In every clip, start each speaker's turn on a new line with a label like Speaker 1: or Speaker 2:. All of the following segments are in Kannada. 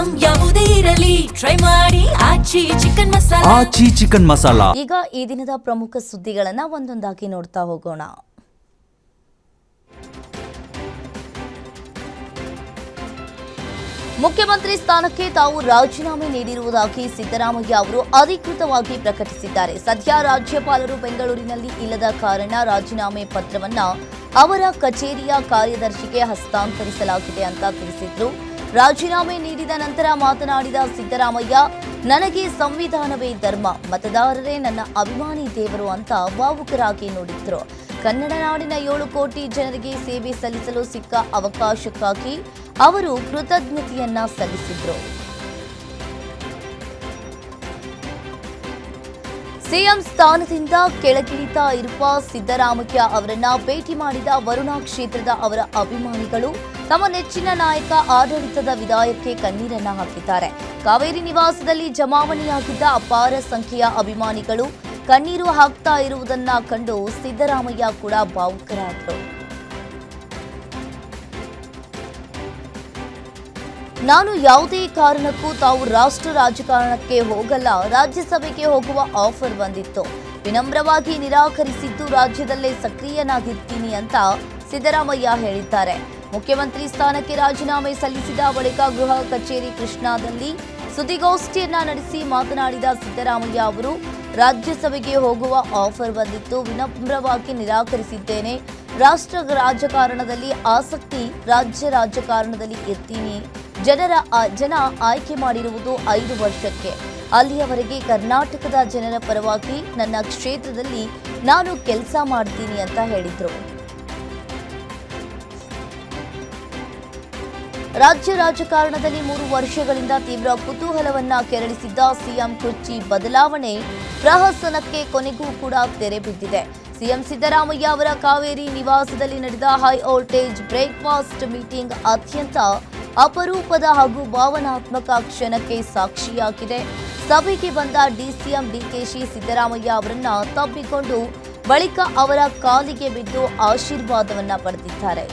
Speaker 1: ಐಟಂ ಯಾವುದೇ ಇರಲಿ ಟ್ರೈ ಮಾಡಿ ಆಚಿ ಚಿಕನ್ ಮಸಾಲಾ.
Speaker 2: ಈಗ ಈ ದಿನದ ಪ್ರಮುಖ ಸುದ್ದಿಗಳನ್ನ ಒಂದೊಂದಾಗಿ ನೋಡ್ತಾ ಹೋಗೋಣ. ಮುಖ್ಯಮಂತ್ರಿ ಸ್ಥಾನಕ್ಕೆ ತಾವು ರಾಜೀನಾಮೆ ನೀಡಿರುವುದಾಗಿ ಸಿದ್ದರಾಮಯ್ಯ ಅವರು ಅಧಿಕೃತವಾಗಿ ಪ್ರಕಟಿಸಿದ್ದಾರೆ. ಸದ್ಯ ರಾಜ್ಯಪಾಲರು ಬೆಂಗಳೂರಿನಲ್ಲಿ ಇಲ್ಲದ ಕಾರಣ ರಾಜೀನಾಮೆ ಪತ್ರವನ್ನ ಅವರ ಕಚೇರಿಯ ಕಾರ್ಯದರ್ಶಿಗೆ ಹಸ್ತಾಂತರಿಸಲಾಗಿದೆ ಅಂತ ತಿಳಿಸಿದ್ರು. ರಾಜೀನಾಮೆ ನೀಡಿದ ನಂತರ ಮಾತನಾಡಿದ ಸಿದ್ದರಾಮಯ್ಯ, ನನಗೆ ಸಂವಿಧಾನವೇ ಧರ್ಮ, ಮತದಾರರೇ ನನ್ನ ಅಭಿಮಾನಿ ದೇವರು ಅಂತ ಭಾವುಕರಾಗಿ ನುಡಿದ್ರು. ಕನ್ನಡ ನಾಡಿನ 7 ಕೋಟಿ ಜನರಿಗೆ ಸೇವೆ ಸಲ್ಲಿಸಲು ಸಿಕ್ಕ ಅವಕಾಶಕ್ಕಾಗಿ ಅವರು ಕೃತಜ್ಞತೆಯನ್ನ ಸಲ್ಲಿಸಿದ್ರು. ಸಿಎಂ ಸ್ಥಾನದಿಂದ ಕೆಳಗಿಳಿತಾ ಇರುವ ಸಿದ್ದರಾಮಯ್ಯ ಅವರನ್ನ ಭೇಟಿ ಮಾಡಿದ ವರುಣಾ ಕ್ಷೇತ್ರದ ಅವರ ಅಭಿಮಾನಿಗಳು ತಮ್ಮ ನೆಚ್ಚಿನ ನಾಯಕ ಆಡಳಿತದ ವಿದಾಯಕ್ಕೆ ಕಣ್ಣೀರನ್ನ ಹಾಕಿದ್ದಾರೆ. ಕಾವೇರಿ ನಿವಾಸದಲ್ಲಿ ಜಮಾವಣೆಯಾಗಿದ್ದ ಅಪಾರ ಸಂಖ್ಯೆಯ ಅಭಿಮಾನಿಗಳು ಕಣ್ಣೀರು ಹಾಕ್ತಾ ಇರುವುದನ್ನ ಕಂಡು ಸಿದ್ದರಾಮಯ್ಯ ಕೂಡ ಭಾವುಕರಾದರು. ನಾನು ಯಾವುದೇ ಕಾರಣಕ್ಕೂ ತಾವು ರಾಷ್ಟ್ರ ರಾಜಕಾರಣಕ್ಕೆ ಹೋಗಲ್ಲ, ರಾಜ್ಯಸಭೆಗೆ ಹೋಗುವ ಆಫರ್ ಬಂದಿತ್ತು, ವಿನಮ್ರವಾಗಿ ನಿರಾಕರಿಸಿದ್ದು ರಾಜ್ಯದಲ್ಲೇ ಸಕ್ರಿಯನಾಗಿರ್ತೀನಿ ಅಂತ ಸಿದ್ದರಾಮಯ್ಯ ಹೇಳಿದ್ದಾರೆ. ಮುಖ್ಯಮಂತ್ರಿ ಸ್ಥಾನಕ್ಕೆ ರಾಜೀನಾಮೆ ಸಲ್ಲಿಸಿದ ಬಳಿಕ ಗೃಹ ಕಚೇರಿ ಕೃಷ್ಣಾದಲ್ಲಿ ಸುದ್ದಿಗೋಷ್ಠಿಯನ್ನ ನಡೆಸಿ ಮಾತನಾಡಿದ ಸಿದ್ದರಾಮಯ್ಯ ಅವರು, ರಾಜ್ಯಸಭೆಗೆ ಹೋಗುವ ಆಫರ್ ಬಂದಿತ್ತು, ವಿನಮ್ರವಾಗಿ ನಿರಾಕರಿಸಿದ್ದೇನೆ. ರಾಷ್ಟ್ರ ರಾಜಕಾರಣದಲ್ಲಿ ಆಸಕ್ತಿ, ರಾಜ್ಯ ರಾಜಕಾರಣದಲ್ಲಿ ಇರ್ತೀನಿ. ಜನ ಆಯ್ಕೆ ಮಾಡಿರುವುದು 5 ವರ್ಷಕ್ಕೆ. ಅಲ್ಲಿಯವರೆಗೆ ಕರ್ನಾಟಕದ ಜನರ ಪರವಾಗಿ ನನ್ನ ಕ್ಷೇತ್ರದಲ್ಲಿ ನಾನು ಕೆಲಸ ಮಾಡ್ತೀನಿ ಅಂತ ಹೇಳಿದ್ರು. ರಾಜ್ಯ ರಾಜಕಾರಣದಲ್ಲಿ 3 ವರ್ಷಗಳಿಂದ ತೀವ್ರ ಕುತೂಹಲವನ್ನ ಕೆರಳಿಸಿದ್ದ ಸಿಎಂ ಕುರ್ಚಿ ಬದಲಾವಣೆ ಪ್ರಹಸನಕ್ಕೆ ಕೊನೆಗೂ ಕೂಡ ತೆರೆ ಬಿದ್ದಿದೆ. ಸಿಎಂ ಸಿದ್ದರಾಮಯ್ಯ ಅವರ ಕಾವೇರಿ ನಿವಾಸದಲ್ಲಿ ನಡೆದ ಹೈ ವೋಲ್ಟೇಜ್ ಬ್ರೇಕ್ಫಾಸ್ಟ್ ಮೀಟಿಂಗ್ ಅತ್ಯಂತ ಅಪರೂಪದ ಹಾಗೂ ಭಾವನಾತ್ಮಕ ಕ್ಷಣಕ್ಕೆ ಸಾಕ್ಷಿಯಾಗಿದೆ. ಸಭೆಗೆ ಬಂದ ಡಿಸಿಎಂ ಡಿಕೆಶಿ ಸಿದ್ದರಾಮಯ್ಯ ಅವರನ್ನ ತಬ್ಬಿಕೊಂಡು ಬಳಿಕ ಅವರ ಕಾಲಿಗೆ ಬಿದ್ದು ಆಶೀರ್ವಾದವನ್ನ ಪಡೆದಿದ್ದಾರೆ.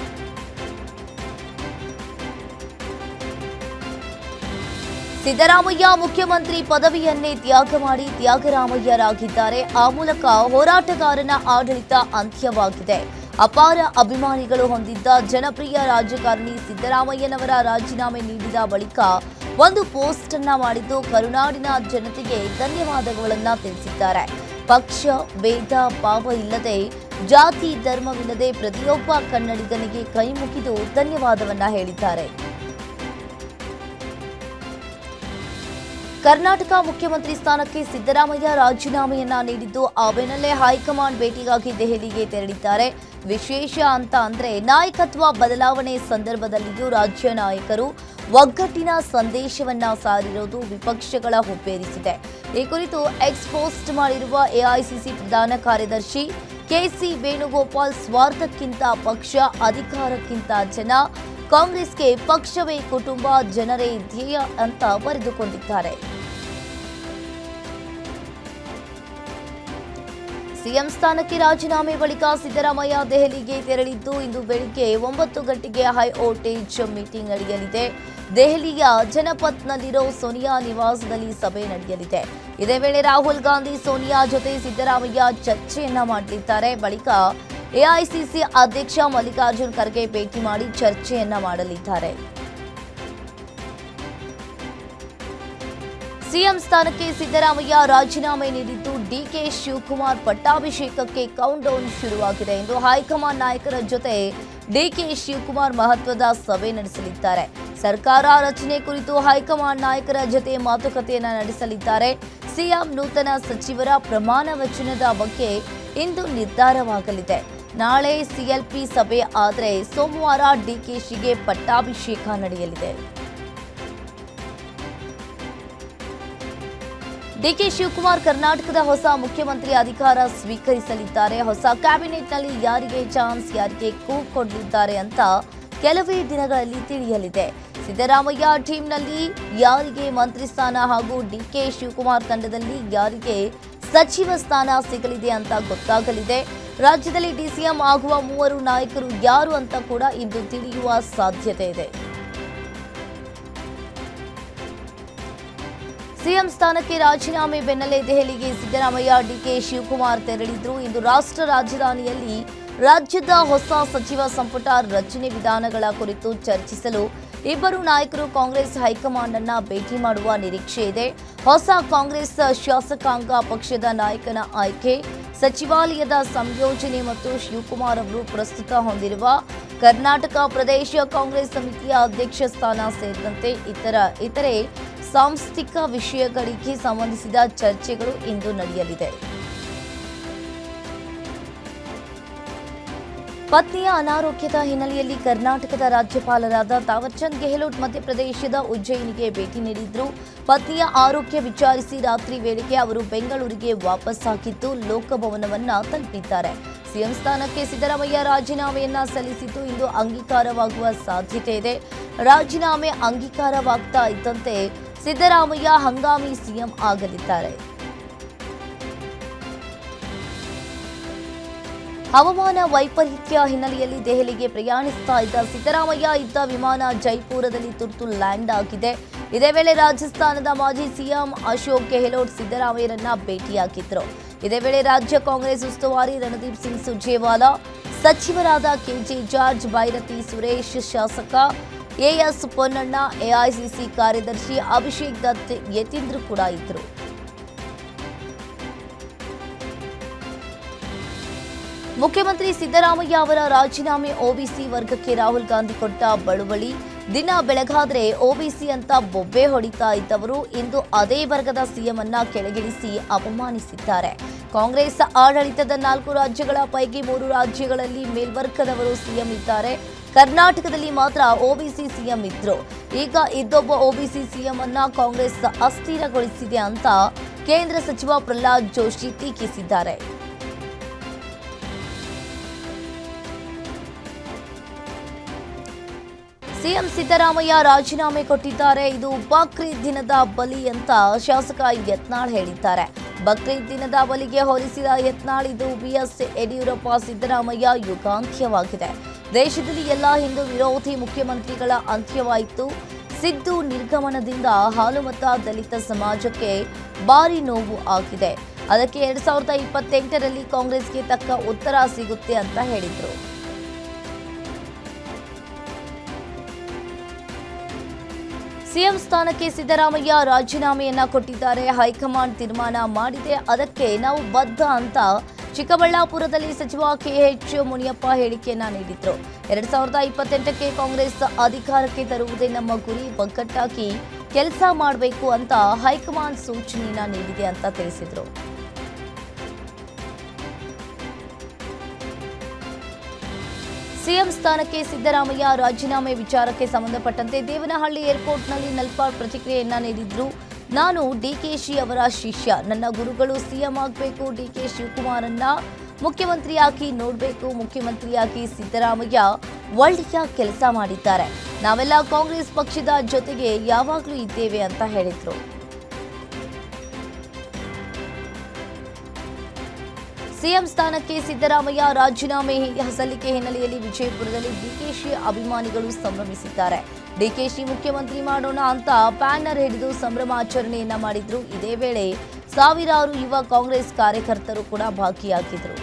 Speaker 2: ಸಿದ್ದರಾಮಯ್ಯ ಮುಖ್ಯಮಂತ್ರಿ ಪದವಿಯನ್ನೇ ತ್ಯಾಗ ಮಾಡಿ ತ್ಯಾಗರಾಮಯ್ಯರಾಗಿದ್ದಾರೆ. ಆ ಮೂಲಕ ಹೋರಾಟಗಾರನ ಆಡಳಿತ ಅಂತ್ಯವಾಗಿದೆ. ಅಪಾರ ಅಭಿಮಾನಿಗಳು ಹೊಂದಿದ್ದ ಜನಪ್ರಿಯ ರಾಜಕಾರಣಿ ಸಿದ್ದರಾಮಯ್ಯನವರ ರಾಜೀನಾಮೆ ನೀಡಿದ ಬಳಿಕ ಒಂದು ಪೋಸ್ಟ್ ಅನ್ನ ಮಾಡಿದ್ದು ಕರುನಾಡಿನ ಜನತೆಗೆ ಧನ್ಯವಾದಗಳನ್ನ ತಿಳಿಸಿದ್ದಾರೆ. ಪಕ್ಷ ಭೇದ ಭಾವ ಇಲ್ಲದೆ, ಜಾತಿ ಧರ್ಮವಿಲ್ಲದೆ ಪ್ರತಿಯೊಬ್ಬ ಕನ್ನಡಿಗನಿಗೆ ಕೈ ಮುಗಿದು ಧನ್ಯವಾದವನ್ನ ಹೇಳಿದ್ದಾರೆ. ಕರ್ನಾಟಕ ಮುಖ್ಯಮಂತ್ರಿ ಸ್ಥಾನಕ್ಕೆ ಸಿದ್ದರಾಮಯ್ಯ ರಾಜೀನಾಮೆಯನ್ನ ನೀಡಿದ್ದು, ಆ ಬೆನ್ನಲ್ಲೇ ಹೈಕಮಾಂಡ್ ಭೇಟಿಗಾಗಿ ದೆಹಲಿಗೆ ತೆರಳಿದ್ದಾರೆ. ವಿಶೇಷ ಅಂದ್ರೆ ನಾಯಕತ್ವ ಬದಲಾವಣೆ ಸಂದರ್ಭದಲ್ಲಿಯೂ ರಾಜ್ಯ ನಾಯಕರು ಒಗ್ಗಟ್ಟಿನ ಸಂದೇಶವನ್ನ ಸಾರಿರುವುದು ವಿಪಕ್ಷಗಳ ಹುಬ್ಬೇರಿಸಿದೆ. ಈ ಕುರಿತು ಎಕ್ಸ್ ಪೋಸ್ಟ್ ಮಾಡಿರುವ ಎಐಸಿಸಿ ಪ್ರಧಾನ ಕಾರ್ಯದರ್ಶಿ ಕೆಸಿ ವೇಣುಗೋಪಾಲ್, ಸ್ವಾರ್ಥಕ್ಕಿಂತ ಪಕ್ಷ, ಅಧಿಕಾರಕ್ಕಿಂತ ಜನ, ಕಾಂಗ್ರೆಸ್ಗೆ ಪಕ್ಷವೇ ಕುಟುಂಬ, ಜನರೇ ಧ್ಯೇಯ ಅಂತ ಬರೆದುಕೊಂಡಿದ್ದಾರೆ. ಸಿಎಂ ಸ್ಥಾನಕ್ಕೆ ರಾಜೀನಾಮೆ ಬಳಿಕ ಸಿದ್ದರಾಮಯ್ಯ ದೆಹಲಿಗೆ ತೆರಳಿದ್ದು, ಇಂದು ಬೆಳಿಗ್ಗೆ 9 ಗಂಟೆಗೆ ಹೈ ವೋಲ್ಟೇಜ್ ಮೀಟಿಂಗ್ ನಡೆಯಲಿದೆ. ದೆಹಲಿಯ ಜನಪಥ್ನಲ್ಲಿರೋ ಸೋನಿಯಾ ನಿವಾಸದಲ್ಲಿ ಸಭೆ ನಡೆಯಲಿದೆ. ಇದೇ ವೇಳೆ ರಾಹುಲ್ ಗಾಂಧಿ, ಸೋನಿಯಾ ಜೊತೆ ಸಿದ್ದರಾಮಯ್ಯ ಚರ್ಚೆಯನ್ನ ಮಾಡಲಿದ್ದಾರೆ. ಬಳಿಕ ಎಐಸಿಸಿ ಅಧ್ಯಕ್ಷ ಮಲ್ಲಿಕಾರ್ಜುನ್ ಖರ್ಗೆ ಭೇಟಿ ಮಾಡಿ ಚರ್ಚೆಯನ್ನ ಮಾಡಲಿದ್ದಾರೆ. ಸಿಎಂ ಸ್ಥಾನಕ್ಕೆ ಸಿದ್ದರಾಮಯ್ಯ ರಾಜೀನಾಮೆ ನೀಡಿದ್ದು, ಡಿಕೆ ಶಿವಕುಮಾರ್ ಪಟ್ಟಾಭಿಷೇಕಕ್ಕೆ ಕೌಂಟ್ ಡೌನ್ ಶುರುವಾಗಿದೆ ಎಂದು ಹೈಕಮಾಂಡ್ ನಾಯಕರ ಜೊತೆ ಡಿಕೆ ಶಿವಕುಮಾರ್ ಮಹತ್ವದ ಸಭೆ ನಡೆಸಲಿದ್ದಾರೆ. ಸರ್ಕಾರ ರಚನೆ ಕುರಿತು ಹೈಕಮಾಂಡ್ ನಾಯಕರ ಜೊತೆ ಮಾತುಕತೆಯನ್ನ ನಡೆಸಲಿದ್ದಾರೆ. ಸಿಎಂ ನೂತನ ಸಚಿವರ ಪ್ರಮಾಣ ವಚನದ ಬಗ್ಗೆ ಇಂದು ನಿರ್ಧಾರವಾಗಲಿದೆ. ನಾಳೆ ಸಿಎಲ್ಪಿ ಸಭೆ ಆದರೆ ಸೋಮವಾರ ಡಿಕೆಶಿಗೆ ಪಟ್ಟಾಭಿಷೇಕ ನಡೆಯಲಿದೆ. ಡಿಕೆ ಶಿವಕುಮಾರ್ ಕರ್ನಾಟಕದ ಹೊಸ ಮುಖ್ಯಮಂತ್ರಿ ಅಧಿಕಾರ ಸ್ವೀಕರಿಸಲಿದ್ದಾರೆ. ಹೊಸ ಕ್ಯಾಬಿನೆಟ್ನಲ್ಲಿ ಯಾರಿಗೆ ಚಾನ್ಸ್, ಯಾರಿಗೆ ಕೂಗು ಕೊಡಲಿದ್ದಾರೆ ಅಂತ ಕೆಲವೇ ದಿನಗಳಲ್ಲಿ ತಿಳಿಯಲಿದೆ. ಸಿದ್ದರಾಮಯ್ಯ ಟೀಮ್ನಲ್ಲಿ ಯಾರಿಗೆ ಮಂತ್ರಿ ಸ್ಥಾನ ಹಾಗೂ ಡಿಕೆ ಶಿವಕುಮಾರ್ ತಂಡದಲ್ಲಿ ಯಾರಿಗೆ ಸಚಿವ ಸ್ಥಾನ ಸಿಗಲಿದೆ ಅಂತ ಗೊತ್ತಾಗಲಿದೆ. ರಾಜ್ಯದಲ್ಲಿ ಡಿಸಿಎಂ ಆಗುವ 3 ನಾಯಕರು ಯಾರು ಅಂತ ಕೂಡ ಇಂದು ತಿಳಿಯುವ ಸಾಧ್ಯತೆ ಇದೆ. ಸಿಎಂ ಸ್ಥಾನಕ್ಕೆ ರಾಜೀನಾಮೆ ಬೆನ್ನಲ್ಲೇ ದೆಹಲಿಗೆ ಸಿದ್ದರಾಮಯ್ಯ, ಡಿಕೆ ಶಿವಕುಮಾರ್ ತೆರಳಿದ್ರು. ಇಂದು ರಾಷ್ಟ್ರ ರಾಜಧಾನಿಯಲ್ಲಿ ರಾಜ್ಯದ ಹೊಸ ಸಚಿವ ಸಂಪುಟ ರಚನೆ ವಿಧಾನಗಳ ಕುರಿತು ಚರ್ಚಿಸಲು ಇಬ್ಬರು ನಾಯಕರು ಕಾಂಗ್ರೆಸ್ ಹೈಕಮಾಂಡ್ ಅನ್ನ ಭೇಟಿ ಮಾಡುವ ನಿರೀಕ್ಷೆ ಇದೆ. ಹೊಸ ಕಾಂಗ್ರೆಸ್ ಶಾಸಕಾಂಗ ಪಕ್ಷದ ನಾಯಕನ ಆಯ್ಕೆ, ಸಚಿವಾಲಯದ ಸಂಯೋಜನೆ ಮತ್ತು ಶಿವಕುಮಾರ್ ಅವರು ಪ್ರಸ್ತುತ ಹೊಂದಿರುವ ಕರ್ನಾಟಕ ಪ್ರದೇಶ ಕಾಂಗ್ರೆಸ್ ಸಮಿತಿಯ ಅಧ್ಯಕ್ಷ ಸ್ಥಾನ ಸೇರಿದಂತೆ ಇತರೆ ಸಾಂಸ್ಥಿಕ ವಿಷಯಗಳಿಗೆ ಸಂಬಂಧಿಸಿದ ಚರ್ಚೆಗಳು ಇಂದು ನಡೆಯಲಿದೆ. ಪತ್ನಿಯ ಅನಾರೋಗ್ಯದ ಹಿನ್ನೆಲೆಯಲ್ಲಿ ಕರ್ನಾಟಕದ ರಾಜ್ಯಪಾಲರಾದ ತಾವರ್ಚಂದ್ ಗೆಹ್ಲೋಟ್ ಮಧ್ಯಪ್ರದೇಶದ ಉಜ್ಜಯಿನಿಗೆ ಭೇಟಿ ನೀಡಿದ್ರು. ಪತ್ನಿಯ ಆರೋಗ್ಯ ವಿಚಾರಿಸಿ ರಾತ್ರಿ ವೇಳೆಗೆ ಅವರು ಬೆಂಗಳೂರಿಗೆ ವಾಪಸ್ಸಾಗಿದ್ದು ಲೋಕಭವನವನ್ನ ತಲುಪಿದ್ದಾರೆ. ಸಿಎಂ ಸ್ಥಾನಕ್ಕೆ ಸಿದ್ದರಾಮಯ್ಯ ರಾಜೀನಾಮೆಯನ್ನ ಸಲ್ಲಿಸಿದ್ದು ಇಂದು ಅಂಗೀಕಾರವಾಗುವ ಸಾಧ್ಯತೆ ಇದೆ. ರಾಜೀನಾಮೆ ಅಂಗೀಕಾರವಾಗ್ತಾ ಇದ್ದಂತೆ ಸಿದ್ದರಾಮಯ್ಯ ಹಂಗಾಮಿ ಸಿಎಂ ಆಗಲಿದ್ದಾರೆ. ಹವಾಮಾನ ವೈಪರೀತ್ಯ ಹಿನ್ನೆಲೆಯಲ್ಲಿ ದೆಹಲಿಗೆ ಪ್ರಯಾಣಿಸ್ತಾ ಇದ್ದ ಸಿದ್ದರಾಮಯ್ಯ ಇದ್ದ ವಿಮಾನ ಜೈಪುರದಲ್ಲಿ ತುರ್ತು ಲ್ಯಾಂಡ್ ಆಗಿದೆ. ಇದೇ ವೇಳೆ ರಾಜಸ್ಥಾನದ ಮಾಜಿ ಸಿಎಂ ಅಶೋಕ್ ಗೆಹ್ಲೋಟ್ ಸಿದ್ದರಾಮಯ್ಯರನ್ನ ಭೇಟಿಯಾಗಿದ್ರು. ಇದೇ ವೇಳೆ ರಾಜ್ಯ ಕಾಂಗ್ರೆಸ್ ಉಸ್ತುವಾರಿ ರಣದೀಪ್ ಸಿಂಗ್ ಸುರ್ಜೇವಾಲಾ, ಸಚಿವರಾದ ಕೆಜೆ ಜಾರ್ಜ್, ಬೈರತಿ ಸುರೇಶ್, ಶಾಸಕ ಎಎಸ್ ಪೊನ್ನಣ್ಣ, ಎಐಸಿಸಿ ಕಾರ್ಯದರ್ಶಿ ಅಭಿಷೇಕ್ ದತ್ ಯತೀಂದ್ರ ಕೂಡ ಇದ್ರು. ಮುಖ್ಯಮಂತ್ರಿ ಸಿದ್ದರಾಮಯ್ಯ ಅವರ ರಾಜೀನಾಮೆ ಒಬಿಸಿ ವರ್ಗಕ್ಕೆ ರಾಹುಲ್ ಗಾಂಧಿ ಕೊಟ್ಟ ಬಳುವಳಿ. ದಿನ ಬೆಳಗಾದ್ರೆ ಒಬಿಸಿ ಅಂತ ಬೊಬ್ಬೆ ಹೊಡಿತಾ ಇದ್ದವರು ಇಂದು ಅದೇ ವರ್ಗದ ಸಿಎಂ ಅನ್ನ ಕೆಳಗಿಳಿಸಿ ಅಪಮಾನಿಸಿದ್ದಾರೆ. ಕಾಂಗ್ರೆಸ್ ಆಡಳಿತದ 4 ರಾಜ್ಯಗಳ ಪೈಕಿ 3 ರಾಜ್ಯಗಳಲ್ಲಿ ಮೇಲ್ವರ್ಗದವರು ಸಿಎಂ ಇದ್ದಾರೆ. ಕರ್ನಾಟಕದಲ್ಲಿ ಮಾತ್ರ ಒಬಿಸಿ ಸಿಎಂ ಇದ್ರು. ಈಗ ಇದ್ದೊಬ್ಬ ಒಬಿಸಿ ಸಿಎಂ ಅನ್ನ ಕಾಂಗ್ರೆಸ್ ಅಸ್ಥಿರಗೊಳಿಸಿದೆ ಅಂತ ಕೇಂದ್ರ ಸಚಿವ ಪ್ರಹ್ಲಾದ್ ಜೋಶಿ ಟೀಕಿಸಿದ್ದಾರೆ. ಸಿಎಂ ಸಿದ್ದರಾಮಯ್ಯ ರಾಜೀನಾಮೆ ಕೊಟ್ಟಿದ್ದಾರೆ. ಇದು ಬಕ್ರೀದ್ ದಿನದ ಬಲಿ ಅಂತ ಶಾಸಕ ಯತ್ನಾಳ್ ಹೇಳಿದ್ದಾರೆ. ಬಕ್ರೀದ್ ದಿನದ ಬಲಿಗೆ ಹೋಲಿಸಿದ ಯತ್ನಾಳ್, ಇದು ಬಿಎಸ್ ಯಡಿಯೂರಪ್ಪ ಸಿದ್ದರಾಮಯ್ಯ ಯುಗಾಂತ್ಯವಾಗಿದೆ. ದೇಶದಲ್ಲಿ ಎಲ್ಲಾ ಹಿಂದೂ ವಿರೋಧಿ ಮುಖ್ಯಮಂತ್ರಿಗಳ ಅಂತ್ಯವಾಯಿತು. ಸಿದ್ದು ನಿರ್ಗಮನದಿಂದ ಹಾಲುಮತ ದಲಿತ ಸಮಾಜಕ್ಕೆ ಭಾರಿ ನೋವು ಆಗಿದೆ. ಅದಕ್ಕೆ 2028ರಲ್ಲಿ ಕಾಂಗ್ರೆಸ್ಗೆ ತಕ್ಕ ಉತ್ತರ ಸಿಗುತ್ತೆ ಅಂತ ಹೇಳಿದ್ರು. ಸಿಎಂ ಸ್ಥಾನಕ್ಕೆ ಸಿದ್ದರಾಮಯ್ಯ ರಾಜೀನಾಮೆಯನ್ನ ಕೊಟ್ಟಿದ್ದಾರೆ. ಹೈಕಮಾಂಡ್ ತೀರ್ಮಾನ ಮಾಡಿದೆ, ಅದಕ್ಕೆ ನಾವು ಬದ್ಧ ಅಂತ ಚಿಕ್ಕಬಳ್ಳಾಪುರದಲ್ಲಿ ಸಚಿವ ಕೆಎಚ್ ಮುನಿಯಪ್ಪ ಹೇಳಿಕೆಯನ್ನ ನೀಡಿದ್ರು. 2028ಕ್ಕೆ ಕಾಂಗ್ರೆಸ್ ಅಧಿಕಾರಕ್ಕೆ ತರುವುದೇ ನಮ್ಮ ಗುರಿ, ಒಗ್ಗಟ್ಟಾಗಿ ಕೆಲಸ ಮಾಡಬೇಕು ಅಂತ ಹೈಕಮಾಂಡ್ ಸೂಚನೆಯನ್ನ ನೀಡಿದೆ ಅಂತ ತಿಳಿಸಿದ್ರು. ಸಿಎಂ ಸ್ಥಾನಕ್ಕೆ ಸಿದ್ದರಾಮಯ್ಯ ರಾಜೀನಾಮೆ ವಿಚಾರಕ್ಕೆ ಸಂಬಂಧಪಟ್ಟಂತೆ ದೇವನಹಳ್ಳಿ ಏರ್ಪೋರ್ಟ್ನಲ್ಲಿ ನಲ್ಪಾಡ್ ಪ್ರತಿಕ್ರಿಯೆಯನ್ನ ನೀಡಿದ್ರು. ನಾನು ಡಿಕೆಶಿ ಅವರ ಶಿಷ್ಯ, ನನ್ನ ಗುರುಗಳು ಸಿಎಂ ಆಗಬೇಕು, ಡಿಕೆ ಶಿವಕುಮಾರನ್ನ ಮುಖ್ಯಮಂತ್ರಿಯಾಗಿ ನೋಡಬೇಕು, ಮುಖ್ಯಮಂತ್ರಿಯಾಗಿ ಸಿದ್ದರಾಮಯ್ಯ ಒಳ್ಳೆಯ ಕೆಲಸ ಮಾಡಿದ್ದಾರೆ, ನಾವೆಲ್ಲ ಕಾಂಗ್ರೆಸ್ ಪಕ್ಷದ ಜೊತೆಗೆ ಯಾವಾಗಲೂ ಇದ್ದೇವೆ ಅಂತ ಹೇಳಿದ್ರು. ಸಿಎಂ ಸ್ಥಾನಕ್ಕೆ ಸಿದ್ದರಾಮಯ್ಯ ರಾಜೀನಾಮೆ ಸಲ್ಲಿಕೆ ಹಿನ್ನೆಲೆಯಲ್ಲಿ ವಿಜಯಪುರದಲ್ಲಿ ಡಿಕೆಶಿ ಅಭಿಮಾನಿಗಳು ಸಂಭ್ರಮಿಸಿದ್ದಾರೆ. ಡಿಕೆಶಿ ಮುಖ್ಯಮಂತ್ರಿ ಮಾಡೋಣ ಅಂತ ಬ್ಯಾನರ್ ಹಿಡಿದು ಸಂಭ್ರಮಾಚರಣೆಯನ್ನ ಮಾಡಿದ್ರು. ಇದೇ ವೇಳೆ ಸಾವಿರಾರು ಯುವ ಕಾಂಗ್ರೆಸ್ ಕಾರ್ಯಕರ್ತರು ಕೂಡ ಭಾಗಿಯಾಗಿದ್ರು.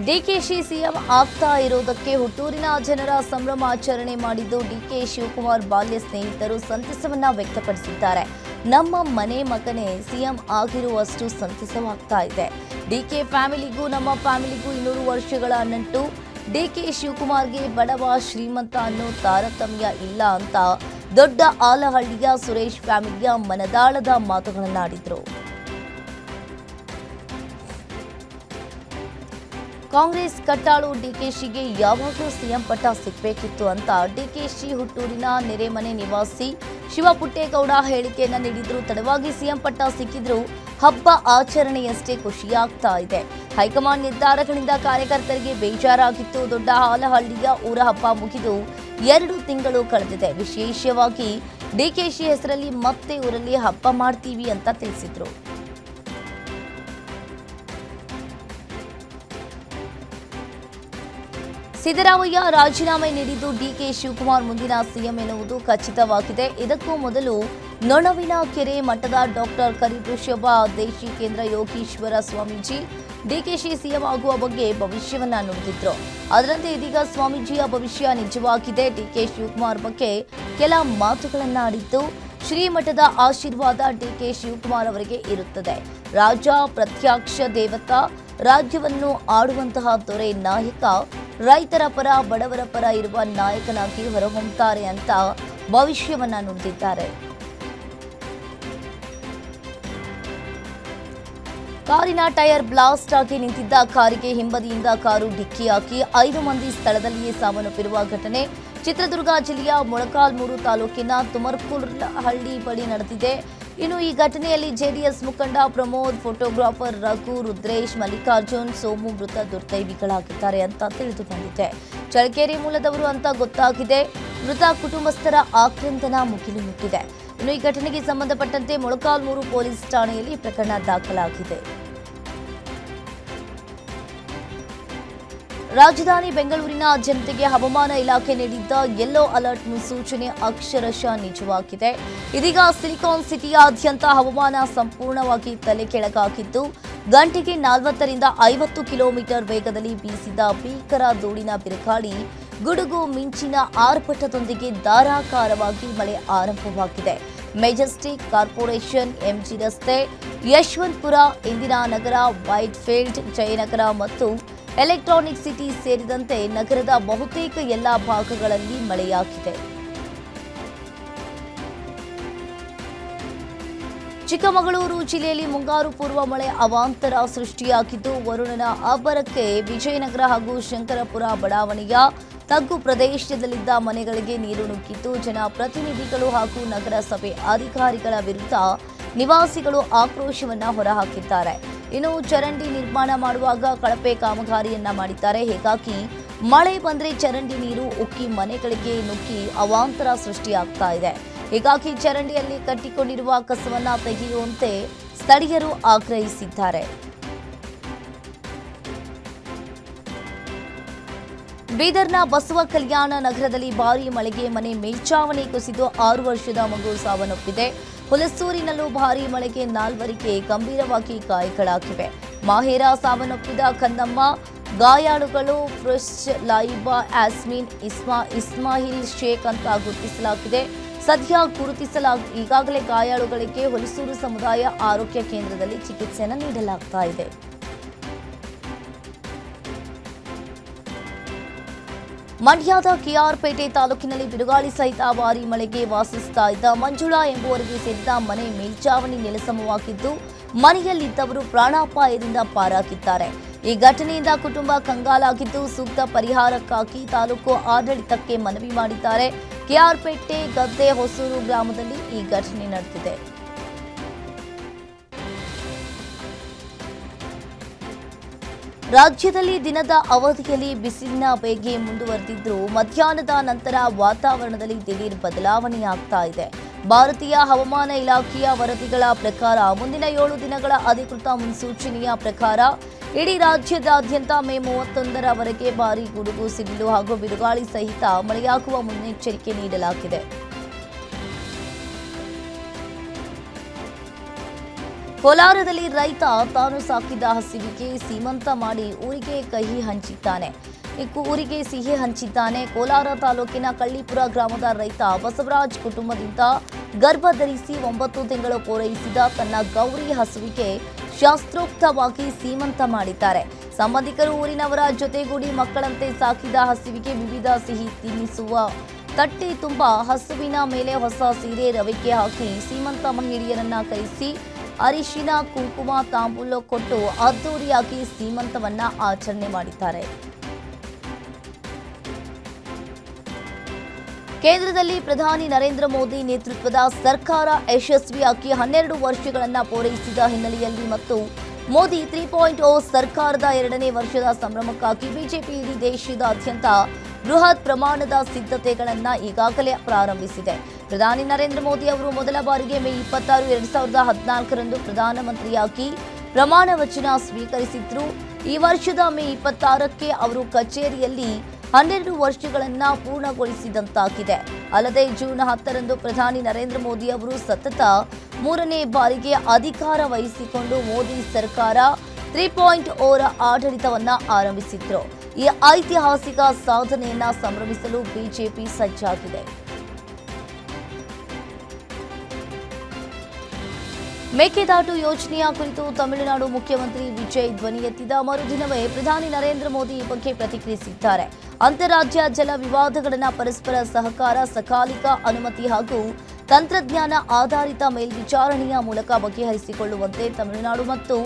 Speaker 2: ಡಿಕೆಶಿ ಸಿಎಂ ಆಗ್ತಾ ಇರೋದಕ್ಕೆ ಹುಟ್ಟೂರಿನ ಜನರ ಸಂಭ್ರಮಾಚರಣೆ ಮಾಡಿದ್ದು ಡಿಕೆ ಶಿವಕುಮಾರ್ ಬಾಲ್ಯ ಸ್ನೇಹಿತರು ಸಂತಸವನ್ನ ವ್ಯಕ್ತಪಡಿಸಿದ್ದಾರೆ. ನಮ್ಮ ಮನೆ ಮಗನೇ ಸಿಎಂ ಆಗಿರುವಷ್ಟು ಸಂತಸವಾಗ್ತಾ ಇದೆ. ಡಿಕೆ ಫ್ಯಾಮಿಲಿಗೂ ನಮ್ಮ ಫ್ಯಾಮಿಲಿಗೂ 200 ವರ್ಷಗಳ ನಂಟು. ಡಿಕೆ ಶಿವಕುಮಾರ್ಗೆ ಬಡವ ಶ್ರೀಮಂತ ಅನ್ನೋ ತಾರತಮ್ಯ ಇಲ್ಲ ಅಂತ ದೊಡ್ಡ ಆಲಹಳ್ಳಿಯ ಸುರೇಶ್ ಫ್ಯಾಮಿಲಿಯ ಮನದಾಳದ ಮಾತುಗಳನ್ನಾಡಿದ್ರು. ಕಾಂಗ್ರೆಸ್ ಕಟ್ಟಾಳು ಡಿಕೆಶಿಗೆ ಯಾವಾಗಲೂ ಸಿಎಂ ಪಟ್ಟ ಸಿಗಬೇಕಿತ್ತು ಅಂತ ಡಿಕೆಶಿ ಹುಟ್ಟೂರಿನ ನೆರೆಮನೆ ನಿವಾಸಿ ಶಿವಪುಟ್ಟೇಗೌಡ ಹೇಳಿಕೆಯನ್ನ ನೀಡಿದ್ರು. ತಡವಾಗಿ ಸಿಎಂ ಪಟ್ಟ ಸಿಕ್ಕಿದ್ರು ಹಬ್ಬ ಆಚರಣೆಯಷ್ಟೇ ಖುಷಿಯಾಗ್ತಾ ಇದೆ. ಹೈಕಮಾಂಡ್ ನಿರ್ಧಾರಗಳಿಂದ ಕಾರ್ಯಕರ್ತರಿಗೆ ಬೇಜಾರಾಗಿತ್ತು. ದೊಡ್ಡ ಹಾಲಹಳ್ಳಿಯ ಊರ ಹಬ್ಬ ಮುಗಿದು 2 ತಿಂಗಳು ಕಳೆದಿದೆ. ವಿಶೇಷವಾಗಿ ಡಿಕೆಶಿ ಹೆಸರಲ್ಲಿ ಮತ್ತೆ ಊರಲ್ಲಿ ಹಬ್ಬ ಮಾಡ್ತೀವಿ ಅಂತ ತಿಳಿಸಿದ್ರು. ಸಿದ್ದರಾಮಯ್ಯ ರಾಜೀನಾಮೆ ನೀಡಿದ್ದು ಡಿಕೆ ಶಿವಕುಮಾರ್ ಮುಂದಿನ ಸಿಎಂ ಎನ್ನುವುದು ಖಚಿತವಾಗಿದೆ. ಇದಕ್ಕೂ ಮೊದಲು ನೊಣವಿನ ಕೆರೆ ಮಠದ ಡಾಕ್ಟರ್ ಕರಿವೃಷಭ ದೇಶಿಕೇಂದ್ರ ಯೋಗೀಶ್ವರ ಸ್ವಾಮೀಜಿ ಡಿಕೆಶಿ ಸಿಎಂ ಆಗುವ ಬಗ್ಗೆ ಭವಿಷ್ಯವನ್ನ ನುಡಿದಿದ್ರು. ಅದರಂತೆ ಇದೀಗ ಸ್ವಾಮೀಜಿಯ ಭವಿಷ್ಯ ನಿಜವಾಗಿದೆ. ಡಿಕೆ ಶಿವಕುಮಾರ್ ಬಗ್ಗೆ ಕೆಲ ಮಾತುಗಳನ್ನ ಆಡಿದ್ದು, ಶ್ರೀಮಠದ ಆಶೀರ್ವಾದ ಡಿಕೆ ಶಿವಕುಮಾರ್ ಅವರಿಗೆ ಇರುತ್ತದೆ. ರಾಜ ಪ್ರತ್ಯಕ್ಷ ದೇವತಾ, ರಾಜ್ಯವನ್ನು ಆಡುವಂತಹ ದೊರೆ ನಾಯಕ, ರೈತರ ಪರ ಬಡವರ ಪರ ಇರುವ ನಾಯಕನಾಗಿ ಹೊರಹೊಮ್ಮುತ್ತಾರೆ ಅಂತ ಭವಿಷ್ಯವನ್ನ ನುಡಿದಿದ್ದಾರೆ. ಕಾರಿನ ಟೈರ್ ಬ್ಲಾಸ್ಟ್ ಆಗಿ ನಿಂತಿದ್ದ ಕಾರಿಗೆ ಹಿಂಬದಿಯಿಂದ ಕಾರು ಡಿಕ್ಕಿ ಹಾಕಿ 5 ಮಂದಿ ಸ್ಥಳದಲ್ಲಿಯೇ ಸಾವನ್ನಪ್ಪಿರುವ ಘಟನೆ ಚಿತ್ರದುರ್ಗ ಜಿಲ್ಲೆಯ ಮೊಳಕಾಲ್ಮೂರು ತಾಲೂಕಿನ ತುಮರ್ಕುರ್ಹಳ್ಳಿ ಬಳಿ ನಡೆದಿದೆ. ಇನ್ನು ಈ ಘಟನೆಯಲ್ಲಿ ಜೆಡಿಎಸ್ ಮುಖಂಡ ಪ್ರಮೋದ್, ಫೋಟೋಗ್ರಾಫರ್ ರಘು, ರುದ್ರೇಶ್, ಮಲ್ಲಿಕಾರ್ಜುನ್, ಸೋಮು ಮೃತ ದುರ್ದೈವಿಗಳಾಗಿದ್ದಾರೆ ಅಂತ ತಿಳಿದು ಬಂದಿದೆ. ಚಳ್ಳಕೆರೆ ಮೂಲದವರು ಅಂತ ಗೊತ್ತಾಗಿದೆ. ಮೃತ ಕುಟುಂಬಸ್ಥರ ಆಕ್ರಂದನ ಮುಗಿಲು ಮುಟ್ಟಿದೆ. ಇನ್ನು ಈ ಘಟನೆಗೆ ಸಂಬಂಧಪಟ್ಟಂತೆ ಮೊಳಕಾಲ್ಮೂರು ಪೊಲೀಸ್ ಠಾಣೆಯಲ್ಲಿ ಪ್ರಕರಣ ದಾಖಲಾಗಿದೆ. ರಾಜಧಾನಿ ಬೆಂಗಳೂರಿನ ಜನತೆಗೆ ಹವಾಮಾನ ಇಲಾಖೆ ನೀಡಿದ್ದ ಯೆಲ್ಲೋ ಅಲರ್ಟ್ ಮುನ್ಸೂಚನೆ ಅಕ್ಷರಶಃ ನಿಜವಾಗಿದೆ. ಇದೀಗ ಸಿಲಿಕಾನ್ ಸಿಟಿಯಾದ್ಯಂತ ಹವಾಮಾನ ಸಂಪೂರ್ಣವಾಗಿ ತಲೆ ಕೆಳಗಾಗಿದ್ದು, ಗಂಟೆಗೆ 40 ರಿಂದ 50 ಕಿಲೋಮೀಟರ್ ವೇಗದಲ್ಲಿ ಬೀಸಿದ ಭೀಕರ ಧೂಳಿನ ಬಿರುಗಾಳಿ, ಗುಡುಗು ಮಿಂಚಿನ ಆರ್ಭಟದೊಂದಿಗೆ ಧಾರಾಕಾರವಾಗಿ ಮಳೆ ಆರಂಭವಾಗಿದೆ. ಮೆಜೆಸ್ಟಿಕ್, ಕಾರ್ಪೊರೇಷನ್, ಎಂಜಿ ರಸ್ತೆ, ಯಶವಂತಪುರ, ಇಂದಿರಾನಗರ, ವೈಟ್ಫೀಲ್ಡ್, ಜಯನಗರ ಮತ್ತು ಎಲೆಕ್ಟ್ರಾನಿಕ್ ಸಿಟಿ ಸೇರಿದಂತೆ ನಗರದ ಬಹುತೇಕ ಎಲ್ಲಾ ಭಾಗಗಳಲ್ಲಿ ಮಳೆಯಾಗಿದೆ. ಚಿಕ್ಕಮಗಳೂರು ಜಿಲ್ಲೆಯಲ್ಲಿ ಮುಂಗಾರು ಪೂರ್ವ ಮಳೆ ಅವಾಂತರ ಸೃಷ್ಟಿಯಾಗಿದ್ದು, ವರುಣನ ಅಬ್ಬರಕ್ಕೆ ವಿಜಯನಗರ ಹಾಗೂ ಶಂಕರಪುರ ಬಡಾವಣೆಯ ತಗ್ಗು ಪ್ರದೇಶದಲ್ಲಿದ್ದ ಮನೆಗಳಿಗೆ ನೀರು ನುಗ್ಗಿದ್ದು, ಜನಪ್ರತಿನಿಧಿಗಳು ಹಾಗೂ ನಗರಸಭೆ ಅಧಿಕಾರಿಗಳ ವಿರುದ್ಧ ನಿವಾಸಿಗಳು ಆಕ್ರೋಶವನ್ನ ಹೊರಹಾಕಿದ್ದಾರೆ. ಇನ್ನು ಚರಂಡಿ ನಿರ್ಮಾಣ ಮಾಡುವಾಗ ಕಳಪೆ ಕಾಮಗಾರಿಯನ್ನ ಮಾಡಿದ್ದಾರೆ. ಹೀಗಾಗಿ ಮಳೆ ಬಂದ್ರೆ ಚರಂಡಿ ನೀರು ಉಕ್ಕಿ ಮನೆಗಳಿಗೆ ನುಗ್ಗಿ ಅವಾಂತರ ಸೃಷ್ಟಿಯಾಗ್ತಾ ಇದೆ. ಹೀಗಾಗಿ ಚರಂಡಿಯಲ್ಲಿ ಕಟ್ಟಿಕೊಂಡಿರುವ ಕಸವನ್ನ ತೆಗೆಯುವಂತೆ ಸ್ಥಳೀಯರು ಆಗ್ರಹಿಸಿದ್ದಾರೆ. ಬೀದರ್ನ ಬಸವ ಕಲ್ಯಾಣ ನಗರದಲ್ಲಿ ಭಾರೀ ಮಳೆಗೆ ಮನೆ ಮೇಲ್ಚಾವಣಿ ಕುಸಿದು 6 ವರ್ಷದ ಮಗು ಸಾವನ್ನಪ್ಪಿದೆ. ಹುಲಸೂರಿನಲ್ಲೂ ಭಾರೀ ಮಳೆಗೆ 4 ಗಂಭೀರವಾಗಿ ಗಾಯಗಳಾಗಿವೆ. ಮಾಹೇರ ಸಾವನ್ನಪ್ಪಿದ ಕನ್ನಮ್ಮ, ಗಾಯಾಳುಗಳು ಫೃಷ್, ಲೈಬಾ, ಆಸ್ಮಿನ್, ಇಸ್ಮಾಹಿಲ್ ಶೇಖ್ ಅಂತ ಗುರುತಿಸಲಾಗಿದೆ. ಸದ್ಯ ಈಗಾಗಲೇ ಗಾಯಾಳುಗಳಿಗೆ ಹುಲಸೂರು ಸಮುದಾಯ ಆರೋಗ್ಯ ಕೇಂದ್ರದಲ್ಲಿ ಚಿಕಿತ್ಸೆಯನ್ನು ನೀಡಲಾಗ್ತಾ ಇದೆ. ಮಂಡ್ಯದ ಕೆಆರ್ಪೇಟೆ ತಾಲೂಕಿನಲ್ಲಿ ಬಿರುಗಾಳಿ ಸಹಿತ ಭಾರೀ ಮಳೆಗೆ ವಾಸಿಸ್ತಾ ಇದ್ದ ಮಂಜುಳಾ ಎಂಬುವರಿಗೆ ಸೇರಿದ ಮನೆ ಮೇಲ್ಚಾವಣಿ ನೆಲಸಮವಾಗಿದ್ದು, ಮನೆಯಲ್ಲಿದ್ದವರು ಪ್ರಾಣಾಪಾಯದಿಂದ ಪಾರಾಗಿದ್ದಾರೆ. ಈ ಘಟನೆಯಿಂದ ಕುಟುಂಬ ಕಂಗಾಲಾಗಿದ್ದು, ಸೂಕ್ತ ಪರಿಹಾರಕ್ಕಾಗಿ ತಾಲೂಕು ಆಡಳಿತಕ್ಕೆ ಮನವಿ ಮಾಡಿದ್ದಾರೆ. ಕೆಆರ್ಪೇಟೆ ಗದ್ದೆ ಹೊಸೂರು ಗ್ರಾಮದಲ್ಲಿ ಈ ಘಟನೆ ನಡೆದಿದೆ. ರಾಜ್ಯದಲ್ಲಿ ದಿನದ ಅವಧಿಯಲ್ಲಿ ಬಿಸಿಲಿನ ಬೇಗೆ ಮುಂದುವರೆದಿದ್ದು, ಮಧ್ಯಾಹ್ನದ ನಂತರ ವಾತಾವರಣದಲ್ಲಿ ದಿಢೀರ್ ಬದಲಾವಣೆಯಾಗ್ತಾ ಇದೆ. ಭಾರತೀಯ ಹವಾಮಾನ ಇಲಾಖೆಯ ವರದಿಗಳ ಪ್ರಕಾರ ಮುಂದಿನ 7 ದಿನಗಳ ಅಧಿಕೃತ ಮುನ್ಸೂಚನೆಯ ಪ್ರಕಾರ ಇಡೀ ರಾಜ್ಯದಾದ್ಯಂತ ಮೇ 31ರವರೆಗೆ ಭಾರೀ ಗುಡುಗು ಸಿಡಿಲು ಹಾಗೂ ಬಿರುಗಾಳಿ ಸಹಿತ ಮಳೆಯಾಗುವ ಮುನ್ನೆಚ್ಚರಿಕೆ ನೀಡಲಾಗಿದೆ. ಕೋಲಾರದಲ್ಲಿ ರೈತ ತಾನು ಸಾಕಿದ ಹಸುವಿಗೆ ಸೀಮಂತ ಮಾಡಿ ಊರಿಗೆ ಸಿಹಿ ಹಂಚಿದ್ದಾನೆ. ಕೋಲಾರ ತಾಲೂಕಿನ ಕಳ್ಳಿಪುರ ಗ್ರಾಮದ ರೈತ ಬಸವರಾಜ್ ಕುಟುಂಬದಿಂದ ಗರ್ಭ ಧರಿಸಿ 9 ತಿಂಗಳು ಪೂರೈಸಿದ ತನ್ನ ಗೌರಿ ಹಸುವಿಗೆ ಶಾಸ್ತ್ರೋಕ್ತವಾಗಿ ಸೀಮಂತ ಮಾಡಿದ್ದಾರೆ. ಸಂಬಂಧಿಕರು ಊರಿನವರ ಜೊತೆಗೂಡಿ ಮಕ್ಕಳಂತೆ ಸಾಕಿದ ಹಸುವಿಗೆ ವಿವಿಧ ಸಿಹಿ ತಿನ್ನಿಸುವ ತಟ್ಟೆ ತುಂಬ ಹಸುವಿನ ಮೇಲೆ ಹೊಸ ಸೀರೆ ರವಿಕೆ ಹಾಕಿ ಸೀಮಂತ ಮಹಿಳೆಯರನ್ನ ಕರೆಸಿ ಅರಿಶಿನ, ಕುಂಕುಮ, ತಾಂಬೂಲ ಕೊಟ್ಟು ಅದ್ದೂರಿಯಾಗಿ ಸೀಮಂತವನ್ನ ಆಚರಣೆ ಮಾಡಿದ್ದಾರೆ. ಕೇಂದ್ರದಲ್ಲಿ ಪ್ರಧಾನಿ ನರೇಂದ್ರ ಮೋದಿ ನೇತೃತ್ವದ ಸರ್ಕಾರ ಯಶಸ್ವಿಯಾಗಿ 12 ವರ್ಷಗಳನ್ನು ಪೂರೈಸಿದ ಹಿನ್ನೆಲೆಯಲ್ಲಿ ಮತ್ತು ಮೋದಿ 3.0 ಸರ್ಕಾರದ 2ನೇ ವರ್ಷದ ಸಂಭ್ರಮಕ್ಕಾಗಿ ಬಿಜೆಪಿ ಇಡೀ ದೇಶದಾದ್ಯಂತ ಬೃಹತ್ ಪ್ರಮಾಣದ ಸಿದ್ಧತೆಗಳನ್ನು ಈಗಾಗಲೇ ಪ್ರಾರಂಭಿಸಿದೆ. ಪ್ರಧಾನಿ ನರೇಂದ್ರ ಮೋದಿ ಅವರು ಮೊದಲ ಬಾರಿಗೆ ಮೇ 26, 2014ರಂದು ಪ್ರಧಾನಮಂತ್ರಿಯಾಗಿ ಪ್ರಮಾಣ ವಚನ ಸ್ವೀಕರಿಸಿದ್ರು. ಈ ವರ್ಷದ ಮೇ 26ಕ್ಕೆ ಅವರು ಕಚೇರಿಯಲ್ಲಿ 12 ವರ್ಷಗಳನ್ನ ಪೂರ್ಣಗೊಳಿಸಿದಂತಾಗಿದೆ. ಅಲ್ಲದೆ ಜೂನ್ 10ರಂದು ಪ್ರಧಾನಿ ನರೇಂದ್ರ ಮೋದಿ ಅವರು ಸತತ 3ನೇ ಬಾರಿಗೆ ಅಧಿಕಾರ ವಹಿಸಿಕೊಂಡು ಮೋದಿ ಸರ್ಕಾರ 3.0ರ ಆಡಳಿತವನ್ನ ಆರಂಭಿಸಿದ್ರು. ಈ ಐತಿಹಾಸಿಕ ಸಾಧನೆಯನ್ನ ಸಂಭ್ರಮಿಸಲು ಬಿಜೆಪಿ ಸಜ್ಜಾಗಿದೆ. ಮೇಕೆದಾಟು ಯೋಜನೆಯ ಕುರಿತು ತಮಿಳುನಾಡು ಮುಖ್ಯಮಂತ್ರಿ ವಿಜಯ್ ಧ್ವನಿ ಎತ್ತಿದ ಮರುದಿನವೇ ಪ್ರಧಾನಿ ನರೇಂದ್ರ ಮೋದಿ ಈ ಬಗ್ಗೆ ಪ್ರತಿಕ್ರಿಯಿಸಿದ್ದಾರೆ. ಅಂತಾರಾಜ್ಯ ಜಲ ವಿವಾದಗಳನ್ನು ಪರಸ್ಪರ ಸಹಕಾರ, ಸಕಾಲಿಕ ಅನುಮತಿ ಹಾಗೂ ತಂತ್ರಜ್ಞಾನ ಆಧಾರಿತ ಮೇಲ್ವಿಚಾರಣೆಯ ಮೂಲಕ ಬಗೆಹರಿಸಿಕೊಳ್ಳುವಂತೆ ತಮಿಳುನಾಡು ಮತ್ತು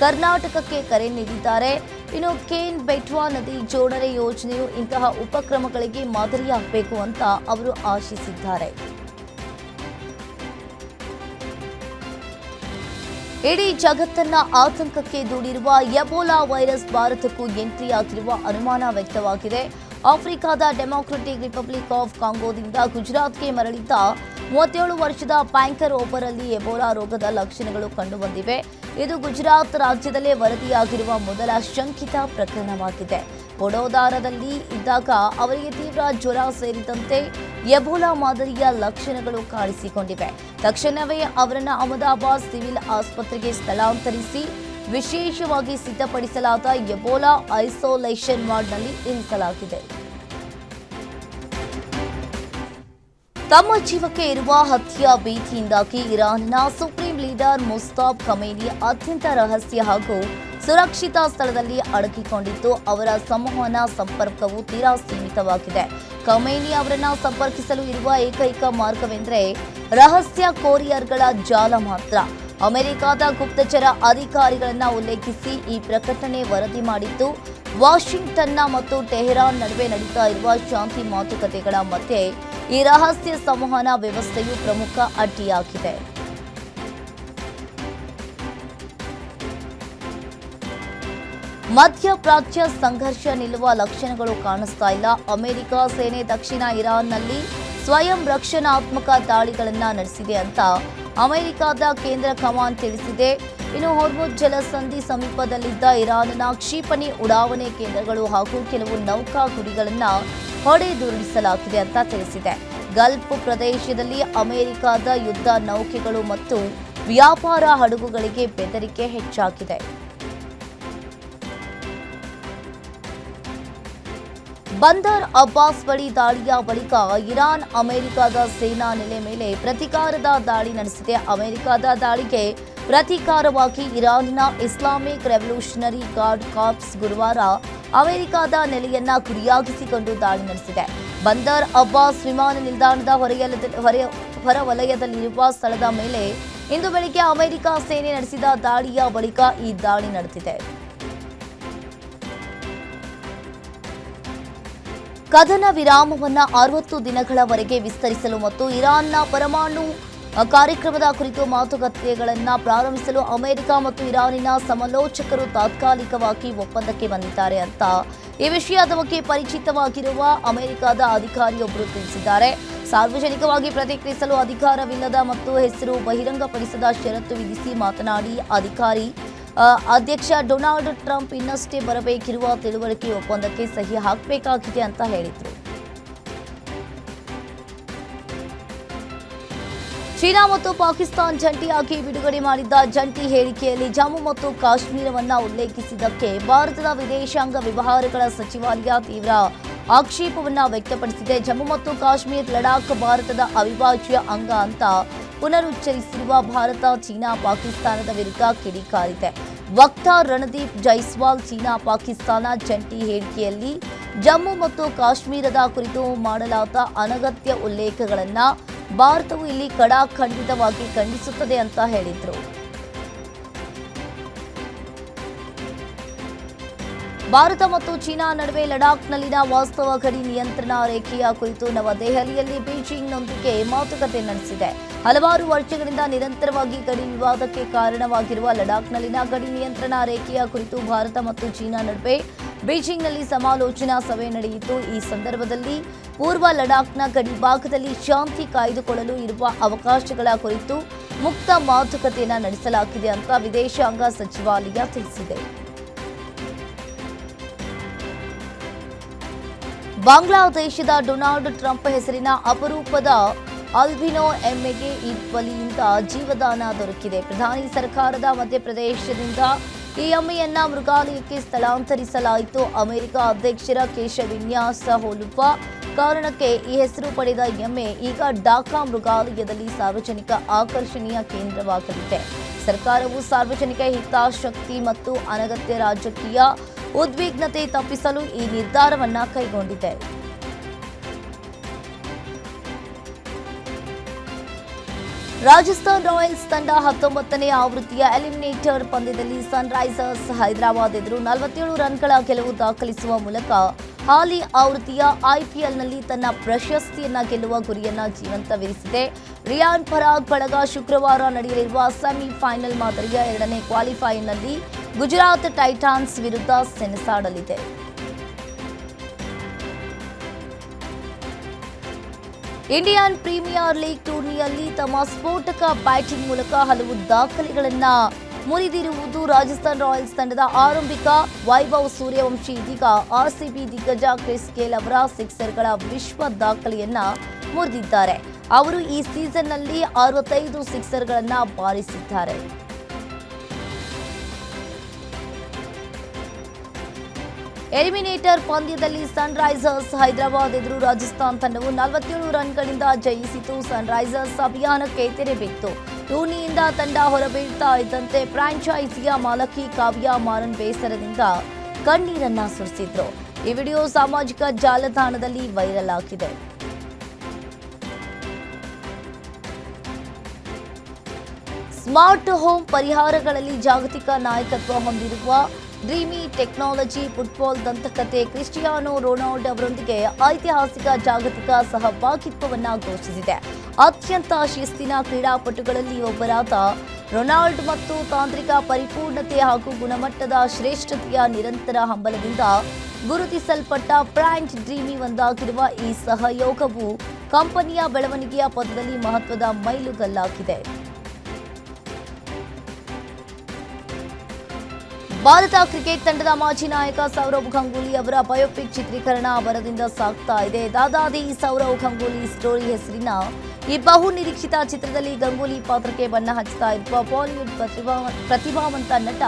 Speaker 2: ಕರ್ನಾಟಕಕ್ಕೆ ಕರೆ ನೀಡಿದ್ದಾರೆ. ಇನ್ನು ಕೇನ್ ಬೆಟ್ವಾ ನದಿ ಜೋಡಣೆ ಯೋಜನೆಯು ಇಂತಹ ಉಪಕ್ರಮಗಳಿಗೆ ಮಾದರಿಯಾಗಬೇಕು ಅಂತ ಅವರು ಆಶಿಸಿದ್ದಾರೆ. ಇಡೀ ಜಗತ್ತನ್ನ ಆತಂಕಕ್ಕೆ ದೂಡಿರುವ ಎಬೋಲಾ ವೈರಸ್ ಭಾರತಕ್ಕೂ ಎಂಟ್ರಿ ಆಗಿರುವ ಅನುಮಾನ ವ್ಯಕ್ತವಾಗಿದೆ. ಆಫ್ರಿಕಾದ ಡೆಮಾಕ್ರೆಟಿಕ್ ರಿಪಬ್ಲಿಕ್ ಆಫ್ ಕಾಂಗೋದಿಂದ ಗುಜರಾತ್ಗೆ ಮರಳಿದ್ದ 37 ವರ್ಷದ ಬ್ಯಾಂಕರ್ ಒಬ್ಬರಲ್ಲಿ ಎಬೋಲಾ ರೋಗದ ಲಕ್ಷಣಗಳು ಕಂಡುಬಂದಿವೆ. ಇದು ಗುಜರಾತ್ ರಾಜ್ಯದಲ್ಲೇ ವರದಿಯಾಗಿರುವ ಮೊದಲ ಶಂಕಿತ ಪ್ರಕರಣವಾಗಿದೆ. ವಡೋದರಾದಲ್ಲಿ ಇದ್ದಾಗ ಅವರಿಗೆ ತೀವ್ರ ಜ್ವರ ಸೇರಿದಂತೆ ಎಬೋಲಾ ಮಾದರಿಯ ಲಕ್ಷಣಗಳು ಕಾಣಿಸಿಕೊಂಡಿವೆ. ತಕ್ಷಣವೇ ಅವರನ್ನು ಅಹಮದಾಬಾದ್ ಸಿವಿಲ್ ಆಸ್ಪತ್ರೆಗೆ ಸ್ಥಳಾಂತರಿಸಿ ವಿಶೇಷವಾಗಿ ಸಿದ್ಧಪಡಿಸಲಾದ ಎಬೋಲಾ ಐಸೋಲೇಷನ್ ವಾರ್ಡ್ನಲ್ಲಿ ಇರಿಸಲಾಗಿದೆ. ತಮ್ಮ ಜೀವಕ್ಕೆ ಇರುವ ಹತ್ಯೆಯ ಭೀತಿಯಿಂದಾಗಿ ಇರಾನ್ನ ಸುಪ್ರೀಂ ಲೀಡರ್ ಮುಸ್ತಾಫ್ ಖಮೇನಿ ಅತ್ಯಂತ ರಹಸ್ಯ ಹಾಗೂ ಸುರಕ್ಷಿತ ಸ್ಥಳದಲ್ಲಿ ಅಡಗಿಕೊಂಡಿದ್ದು ಅವರ ಸಂವಹನ ಸಂಪರ್ಕವು ತೀರಾ ಸೀಮಿತವಾಗಿದೆ. ಖಮೇನಿ ಅವರನ್ನು ಸಂಪರ್ಕಿಸಲು ಇರುವ ಏಕೈಕ ಮಾರ್ಗವೆಂದರೆ ರಹಸ್ಯ ಕೊರಿಯರ್ಗಳ ಜಾಲ ಮಾತ್ರ. ಅಮೆರಿಕದ ಗುಪ್ತಚರ ಅಧಿಕಾರಿಗಳನ್ನ ಉಲ್ಲೇಖಿಸಿ ಈ ಪ್ರಕಟಣೆ ವರದಿ ಮಾಡಿದ್ದು ವಾಷಿಂಗ್ಟನ್ನ ಮತ್ತು ಟೆಹರಾನ್ ನಡುವೆ ನಡೀತಾ ಇರುವ ಶಾಂತಿ ಮಾತುಕತೆಗಳ ಮಧ್ಯೆ ಈ ರಹಸ್ಯ ಸಂವಹನ ವ್ಯವಸ್ಥೆಯು ಪ್ರಮುಖ ಅಡ್ಡಿಯಾಗಿದೆ. ಮಧ್ಯಪ್ರಾಚ್ಯ ಸಂಘರ್ಷ ನಿಲ್ಲುವ ಲಕ್ಷಣಗಳು ಕಾಣಿಸ್ತಾ ಇಲ್ಲ. ಅಮೆರಿಕ ಸೇನೆ ದಕ್ಷಿಣ ಇರಾನ್ನಲ್ಲಿ ಸ್ವಯಂ ರಕ್ಷಣಾತ್ಮಕ ದಾಳಿಗಳನ್ನ ನಡೆಸಿದೆ ಅಂತ ಅಮೆರಿಕದ ಕೇಂದ್ರ ಕಮಾಂಡ್ ತಿಳಿಸಿದೆ. ಇನ್ನು ಹೊರ್ಮುಜ್ ಜಲಸಂಧಿ ಸಮೀಪದಲ್ಲಿದ್ದ ಇರಾನ್ನ ಕ್ಷಿಪಣಿ ಉಡಾವಣೆ ಕೇಂದ್ರಗಳು ಹಾಗೂ ಕೆಲವು ನೌಕಾ ಗುರಿಗಳನ್ನು ಹೊಡೆದುರುಳಿಸಲಾಗಿದೆ ಅಂತ ತಿಳಿಸಿದೆ. ಗಲ್ಫ್ ಪ್ರದೇಶದಲ್ಲಿ ಅಮೆರಿಕದ ಯುದ್ಧ ನೌಕೆಗಳು ಮತ್ತು ವ್ಯಾಪಾರ ಹಡಗುಗಳಿಗೆ ಬೆದರಿಕೆ ಹೆಚ್ಚಾಗಿದೆ. ಬಂದರ್ ಅಬ್ಬಾಸ್ ಬಳಿ ದಾಳಿಯ ಬಳಿಕ ಇರಾನ್ ಅಮೆರಿಕದ ಸೇನಾ ನೆಲೆ ಮೇಲೆ ಪ್ರತೀಕಾರದ ದಾಳಿ ನಡೆಸಿದೆ. ಅಮೆರಿಕದ ದಾಳಿಗೆ ಪ್ರತೀಕಾರವಾಗಿ ಇರಾನ್ನ ಇಸ್ಲಾಮಿಕ್ ರೆವಲ್ಯೂಷನರಿ ಗಾರ್ಡ್ ಕಾರ್ಪ್ಸ್ ಗುರುವಾರ ಅಮೆರಿಕದ ನೆಲೆಯನ್ನ ಗುರಿಯಾಗಿಸಿಕೊಂಡು ದಾಳಿ ನಡೆಸಿದೆ. ಬಂದರ್ ಅಬ್ಬಾಸ್ ವಿಮಾನ ನಿಲ್ದಾಣದ ಹೊರವಲಯದಲ್ಲಿರುವ ಸ್ಥಳದ ಮೇಲೆ ಇಂದು ಬೆಳಿಗ್ಗೆ ಅಮೆರಿಕ ಸೇನೆ ನಡೆಸಿದ ದಾಳಿಯ ಬಳಿಕ ಈ ದಾಳಿ ನಡೆದಿದೆ. ಕದನ ವಿರಾಮವನ್ನು 60 ದಿನಗಳವರೆಗೆ ವಿಸ್ತರಿಸಲು ಮತ್ತು ಇರಾನ್ನ ಪರಮಾಣು ಕಾರ್ಯಕ್ರಮದ ಕುರಿತು ಮಾತುಕತೆಗಳನ್ನು ಪ್ರಾರಂಭಿಸಲು ಅಮೆರಿಕ ಮತ್ತು ಇರಾನಿನ ಸಮಾಲೋಚಕರು ತಾತ್ಕಾಲಿಕವಾಗಿ ಒಪ್ಪಂದಕ್ಕೆ ಬಂದಿದ್ದಾರೆ ಅಂತ ಈ ವಿಷಯದ ಬಗ್ಗೆ ಪರಿಚಿತವಾಗಿರುವ ಅಮೆರಿಕದ ಅಧಿಕಾರಿಯೊಬ್ಬರು ತಿಳಿಸಿದ್ದಾರೆ. ಸಾರ್ವಜನಿಕವಾಗಿ ಪ್ರತಿಕ್ರಿಯಿಸಲು ಅಧಿಕಾರವಿಲ್ಲದ ಮತ್ತು ಹೆಸರು ಬಹಿರಂಗಪಡಿಸದ ಷರತ್ತು ವಿಧಿಸಿ ಮಾತನಾಡಿ ಅಧ್ಯಕ್ಷ ಡೊನಾಲ್ಡ್ ಟ್ರಂಪ್ ಇನ್ನಷ್ಟೇ ಬರಬೇಕಿರುವ ತಿಳುವಳಿಕೆ ಒಪ್ಪಂದಕ್ಕೆ ಸಹಿ ಹಾಕಬೇಕಾಗಿದೆ ಅಂತ ಹೇಳಿದರು. ಚೀನಾ ಮತ್ತು ಪಾಕಿಸ್ತಾನ ಜಂಟಿಯಾಗಿ ಬಿಡುಗಡೆ ಮಾಡಿದ್ದ ಜಂಟಿ ಹೇಳಿಕೆಯಲ್ಲಿ ಜಮ್ಮು ಮತ್ತು ಕಾಶ್ಮೀರವನ್ನು ಉಲ್ಲೇಖಿಸಿದ್ದಕ್ಕೆ ಭಾರತದ ವಿದೇಶಾಂಗ ವ್ಯವಹಾರಗಳ ಸಚಿವಾಲಯ ತೀವ್ರ ಆಕ್ಷೇಪವನ್ನು ವ್ಯಕ್ತಪಡಿಸಿದೆ. ಜಮ್ಮು ಮತ್ತು ಕಾಶ್ಮೀರ ಲಡಾಖ್ ಭಾರತದ ಅವಿಭಾಜ್ಯ ಅಂಗ ಅಂತ ಪುನರುಚ್ಚರಿಸಿರುವ ಭಾರತ ಚೀನಾ ಪಾಕಿಸ್ತಾನದ ವಿರುದ್ಧ ಕಿಡಿಕಾರಿದೆ. ವಕ್ತಾರ್ ರಣದೀಪ್ ಜೈಸ್ವಾಲ್ ಚೀನಾ ಪಾಕಿಸ್ತಾನ ಜಂಟಿ ಹೇಳಿಕೆಯಲ್ಲಿ ಜಮ್ಮು ಮತ್ತು ಕಾಶ್ಮೀರದ ಕುರಿತು ಮಾಡಲಾದ ಅನಗತ್ಯ ಉಲ್ಲೇಖಗಳನ್ನು ಭಾರತವು ಇಲ್ಲಿ ಖಂಡಿತವಾಗಿ ಖಂಡಿಸುತ್ತದೆ ಅಂತ ಹೇಳಿದರು. ಭಾರತ ಮತ್ತು ಚೀನಾ ನಡುವೆ ಲಡಾಖ್ನಲ್ಲಿನ ವಾಸ್ತವ ಗಡಿ ನಿಯಂತ್ರಣ ರೇಖೆಯ ಕುರಿತು ನವದೆಹಲಿಯಲ್ಲಿ ಬೀಜಿಂಗ್ನೊಂದಿಗೆ ಮಾತುಕತೆ ನಡೆಸಿದೆ. ಹಲವಾರು ವರ್ಷಗಳಿಂದ ನಿರಂತರವಾಗಿ ಗಡಿ ವಿವಾದಕ್ಕೆ ಕಾರಣವಾಗಿರುವ ಲಡಾಖ್ನಲ್ಲಿನ ಗಡಿ ನಿಯಂತ್ರಣ ರೇಖೆಯ ಕುರಿತು ಭಾರತ ಮತ್ತು ಚೀನಾ ನಡುವೆ ಬೀಜಿಂಗ್ನಲ್ಲಿ ಸಮಾಲೋಚನಾ ಸಭೆ ನಡೆಯಿತು. ಈ ಸಂದರ್ಭದಲ್ಲಿ ಪೂರ್ವ ಲಡಾಖ್ನ ಗಡಿ ಭಾಗದಲ್ಲಿ ಶಾಂತಿ ಕಾಯ್ದುಕೊಳ್ಳಲು ಇರುವ ಅವಕಾಶಗಳ ಕುರಿತು ಮುಕ್ತ ಮಾತುಕತೆಯನ್ನು ನಡೆಸಲಾಗಿದೆ ಅಂತ ವಿದೇಶಾಂಗ ಸಚಿವಾಲಯ ತಿಳಿಸಿದೆ. ಬಾಂಗ್ಲಾದೇಶದ ಡೊನಾಲ್ಡ್ ಟ್ರಂಪ್ ಹೆಸರಿನ ಅಪರೂಪದ ಅಲ್ಬಿನೋ ಎಮ್ಮೆಗೆ ಈ ಬಲಿಯಿಂದ ಜೀವದಾನ ದೊರಕಿದೆ. ಪ್ರಧಾನಿ ಸರ್ಕಾರದ ಮಧ್ಯಪ್ರದೇಶದಿಂದ ಈ ಎಮ್ಮೆಯನ್ನ ಮೃಗಾಲಯಕ್ಕೆ ಸ್ಥಳಾಂತರಿಸಲಾಯಿತು. ಅಮೆರಿಕ ಅಧ್ಯಕ್ಷರ ಕೇಶವಿನ್ಯಾಸ ಹೋಲುವ ಕಾರಣಕ್ಕೆ ಈ ಹೆಸರು ಪಡೆದ ಎಮ್ಮೆ ಈಗ ಢಾಕಾ ಮೃಗಾಲಯದಲ್ಲಿ ಸಾರ್ವಜನಿಕ ಆಕರ್ಷಣೆಯ ಕೇಂದ್ರವಾಗಲಿದೆ. ಸರ್ಕಾರವು ಸಾರ್ವಜನಿಕ ಹಿತಾಸಕ್ತಿ ಮತ್ತು ಅನಗತ್ಯ ರಾಜಕೀಯ ಉದ್ವಿಗ್ನತೆ ತಪ್ಪಿಸಲು ಈ ನಿರ್ಧಾರವನ್ನ ಕೈಗೊಂಡಿದೆ. ರಾಜಸ್ಥಾನ್ ರಾಯಲ್ಸ್ ತಂಡ 19ನೇ ಆವೃತ್ತಿಯ ಎಲಿಮಿನೇಟರ್ ಪಂದ್ಯದಲ್ಲಿ ಸನ್ರೈಸರ್ಸ್ ಹೈದರಾಬಾದ್ ಎದುರು 47 ರನ್ಗಳ ಗೆಲುವು ದಾಖಲಿಸುವ ಮೂಲಕ ಹಾಲಿ ಆವೃತ್ತಿಯ ಐಪಿಎಲ್ನಲ್ಲಿ ತನ್ನ ಪ್ರಶಸ್ತಿಯನ್ನ ಗೆಲ್ಲುವ ಗುರಿಯನ್ನ ಜೀವಂತವಿರಿಸಿದೆ. ರಿಯಾನ್ ಪರಾಗ್ ಬಳಗ ಶುಕ್ರವಾರ ನಡೆಯಲಿರುವ ಸೆಮಿಫೈನಲ್ ಮಾದರಿಯ 2ನೇ ಕ್ವಾಲಿಫೈರ್ನಲ್ಲಿ ಗುಜರಾತ್ ಟೈಟಾನ್ಸ್ ವಿರುದ್ಧ ಸೆಣಸಾಡಲಿದೆ. ಇಂಡಿಯನ್ ಪ್ರೀಮಿಯರ್ ಲೀಗ್ ಟೂರ್ನಿಯಲ್ಲಿ ತಮ್ಮ ಸ್ಫೋಟಕ ಬ್ಯಾಟಿಂಗ್ ಮೂಲಕ ಹಲವು ದಾಖಲೆಗಳನ್ನು ಮುರಿದಿರುವುದು ರಾಜಸ್ಥಾನ್ ರಾಯಲ್ಸ್ ತಂಡದ ಆರಂಭಿಕ ವೈಭವ್ ಸೂರ್ಯವಂಶಿ ಇದೀಗ ಆರ್ಸಿಬಿ ದಿಗ್ಗಜ ಕ್ರಿಸ್ ಗೇಲ್ ಅವರ ಸಿಕ್ಸರ್ಗಳ ವಿಶ್ವ ದಾಖಲೆಯನ್ನ ಮುರಿದಿದ್ದಾರೆ. ಅವರು ಈ ಸೀಸನ್ನಲ್ಲಿ 65 ಸಿಕ್ಸರ್ಗಳನ್ನು ಬಾರಿಸಿದ್ದಾರೆ. ಎಲಿಮಿನೇಟರ್ ಪಂದ್ಯದಲ್ಲಿ ಸನ್ರೈಸರ್ಸ್ ಹೈದರಾಬಾದ್ ಎದುರು ರಾಜಸ್ಥಾನ್ ತಂಡವು 47 ರನ್ಗಳಿಂದ ಜಯಿಸಿತು. ಸನ್ರೈಸರ್ಸ್ ಅಭಿಯಾನಕ್ಕೆ ತೆರೆ ಬಿತ್ತು. ಟೂರ್ನಿಯಿಂದ ತಂಡ ಹೊರಬೀಳ್ತಾ ಇದ್ದಂತೆ ಫ್ರಾಂಚೈಸಿಯ ಮಾಲಕಿ ಕಾವ್ಯ ಮಾರನ್ ಬೇಸರದಿಂದ ಕಣ್ಣೀರನ್ನ ಸುರಿಸಿದ್ರು. ಈ ವಿಡಿಯೋ ಸಾಮಾಜಿಕ ಜಾಲತಾಣದಲ್ಲಿ ವೈರಲ್ ಆಗಿದೆ. ಸ್ಮಾರ್ಟ್ ಹೋಮ್ ಪರಿಹಾರಗಳಲ್ಲಿ ಜಾಗತಿಕ ನಾಯಕತ್ವ ಹೊಂದಿರುವ ಡ್ರೀಮಿ ಟೆಕ್ನಾಲಜಿ ಫುಟ್ಬಾಲ್ ದಂತಕತೆ ಕ್ರಿಸ್ಟಿಯಾನೋ ರೊನಾಲ್ಡೋ ಅವರೊಂದಿಗೆ ಐತಿಹಾಸಿಕ ಜಾಗತಿಕ ಸಹಭಾಗಿತ್ವವನ್ನು ಘೋಷಿಸಿದೆ. ಅತ್ಯಂತ ಶಿಸ್ತಿನ ಕ್ರೀಡಾಪಟುಗಳಲ್ಲಿ ಒಬ್ಬರಾದ ರೊನಾಲ್ಡೋ ಮತ್ತು ತಾಂತ್ರಿಕ ಪರಿಪೂರ್ಣತೆ ಹಾಗೂ ಗುಣಮಟ್ಟದ ಶ್ರೇಷ್ಠತೆಯ ನಿರಂತರ ಹಂಬಲದಿಂದ ಗುರುತಿಸಲ್ಪಟ್ಟ ಬ್ರ್ಯಾಂಡ್ ಡ್ರೀಮಿ ಒಂದಾಗಿರುವ ಈ ಸಹಯೋಗವು ಕಂಪನಿಯ ಬೆಳವಣಿಗೆಯ ಪಥದಲ್ಲಿ ಮಹತ್ವದ ಮೈಲುಗಲ್ಲಾಗಿದೆ. ಭಾರತ ಕ್ರಿಕೆಟ್ ತಂಡದ ಮಾಜಿ ನಾಯಕ ಸೌರವ್ ಗಂಗೂಲಿ ಅವರ ಬಯೋಪಿಕ್ ಚಿತ್ರೀಕರಣ ಭರದಿಂದ ಸಾಗ್ತಾ ಇದೆ. ದಾದಾದಿ ಸೌರವ್ ಗಂಗೂಲಿ ಸ್ಟೋರಿ ಹೆಸರಿನ ಈ ಬಹು ನಿರೀಕ್ಷಿತ ಚಿತ್ರದಲ್ಲಿ ಗಂಗೂಲಿ ಪಾತ್ರಕ್ಕೆ ಬಣ್ಣ ಹಚ್ಚುತ್ತಾ ಇರುವ ಬಾಲಿವುಡ್ ಪ್ರತಿಭಾವಂತ ನಟ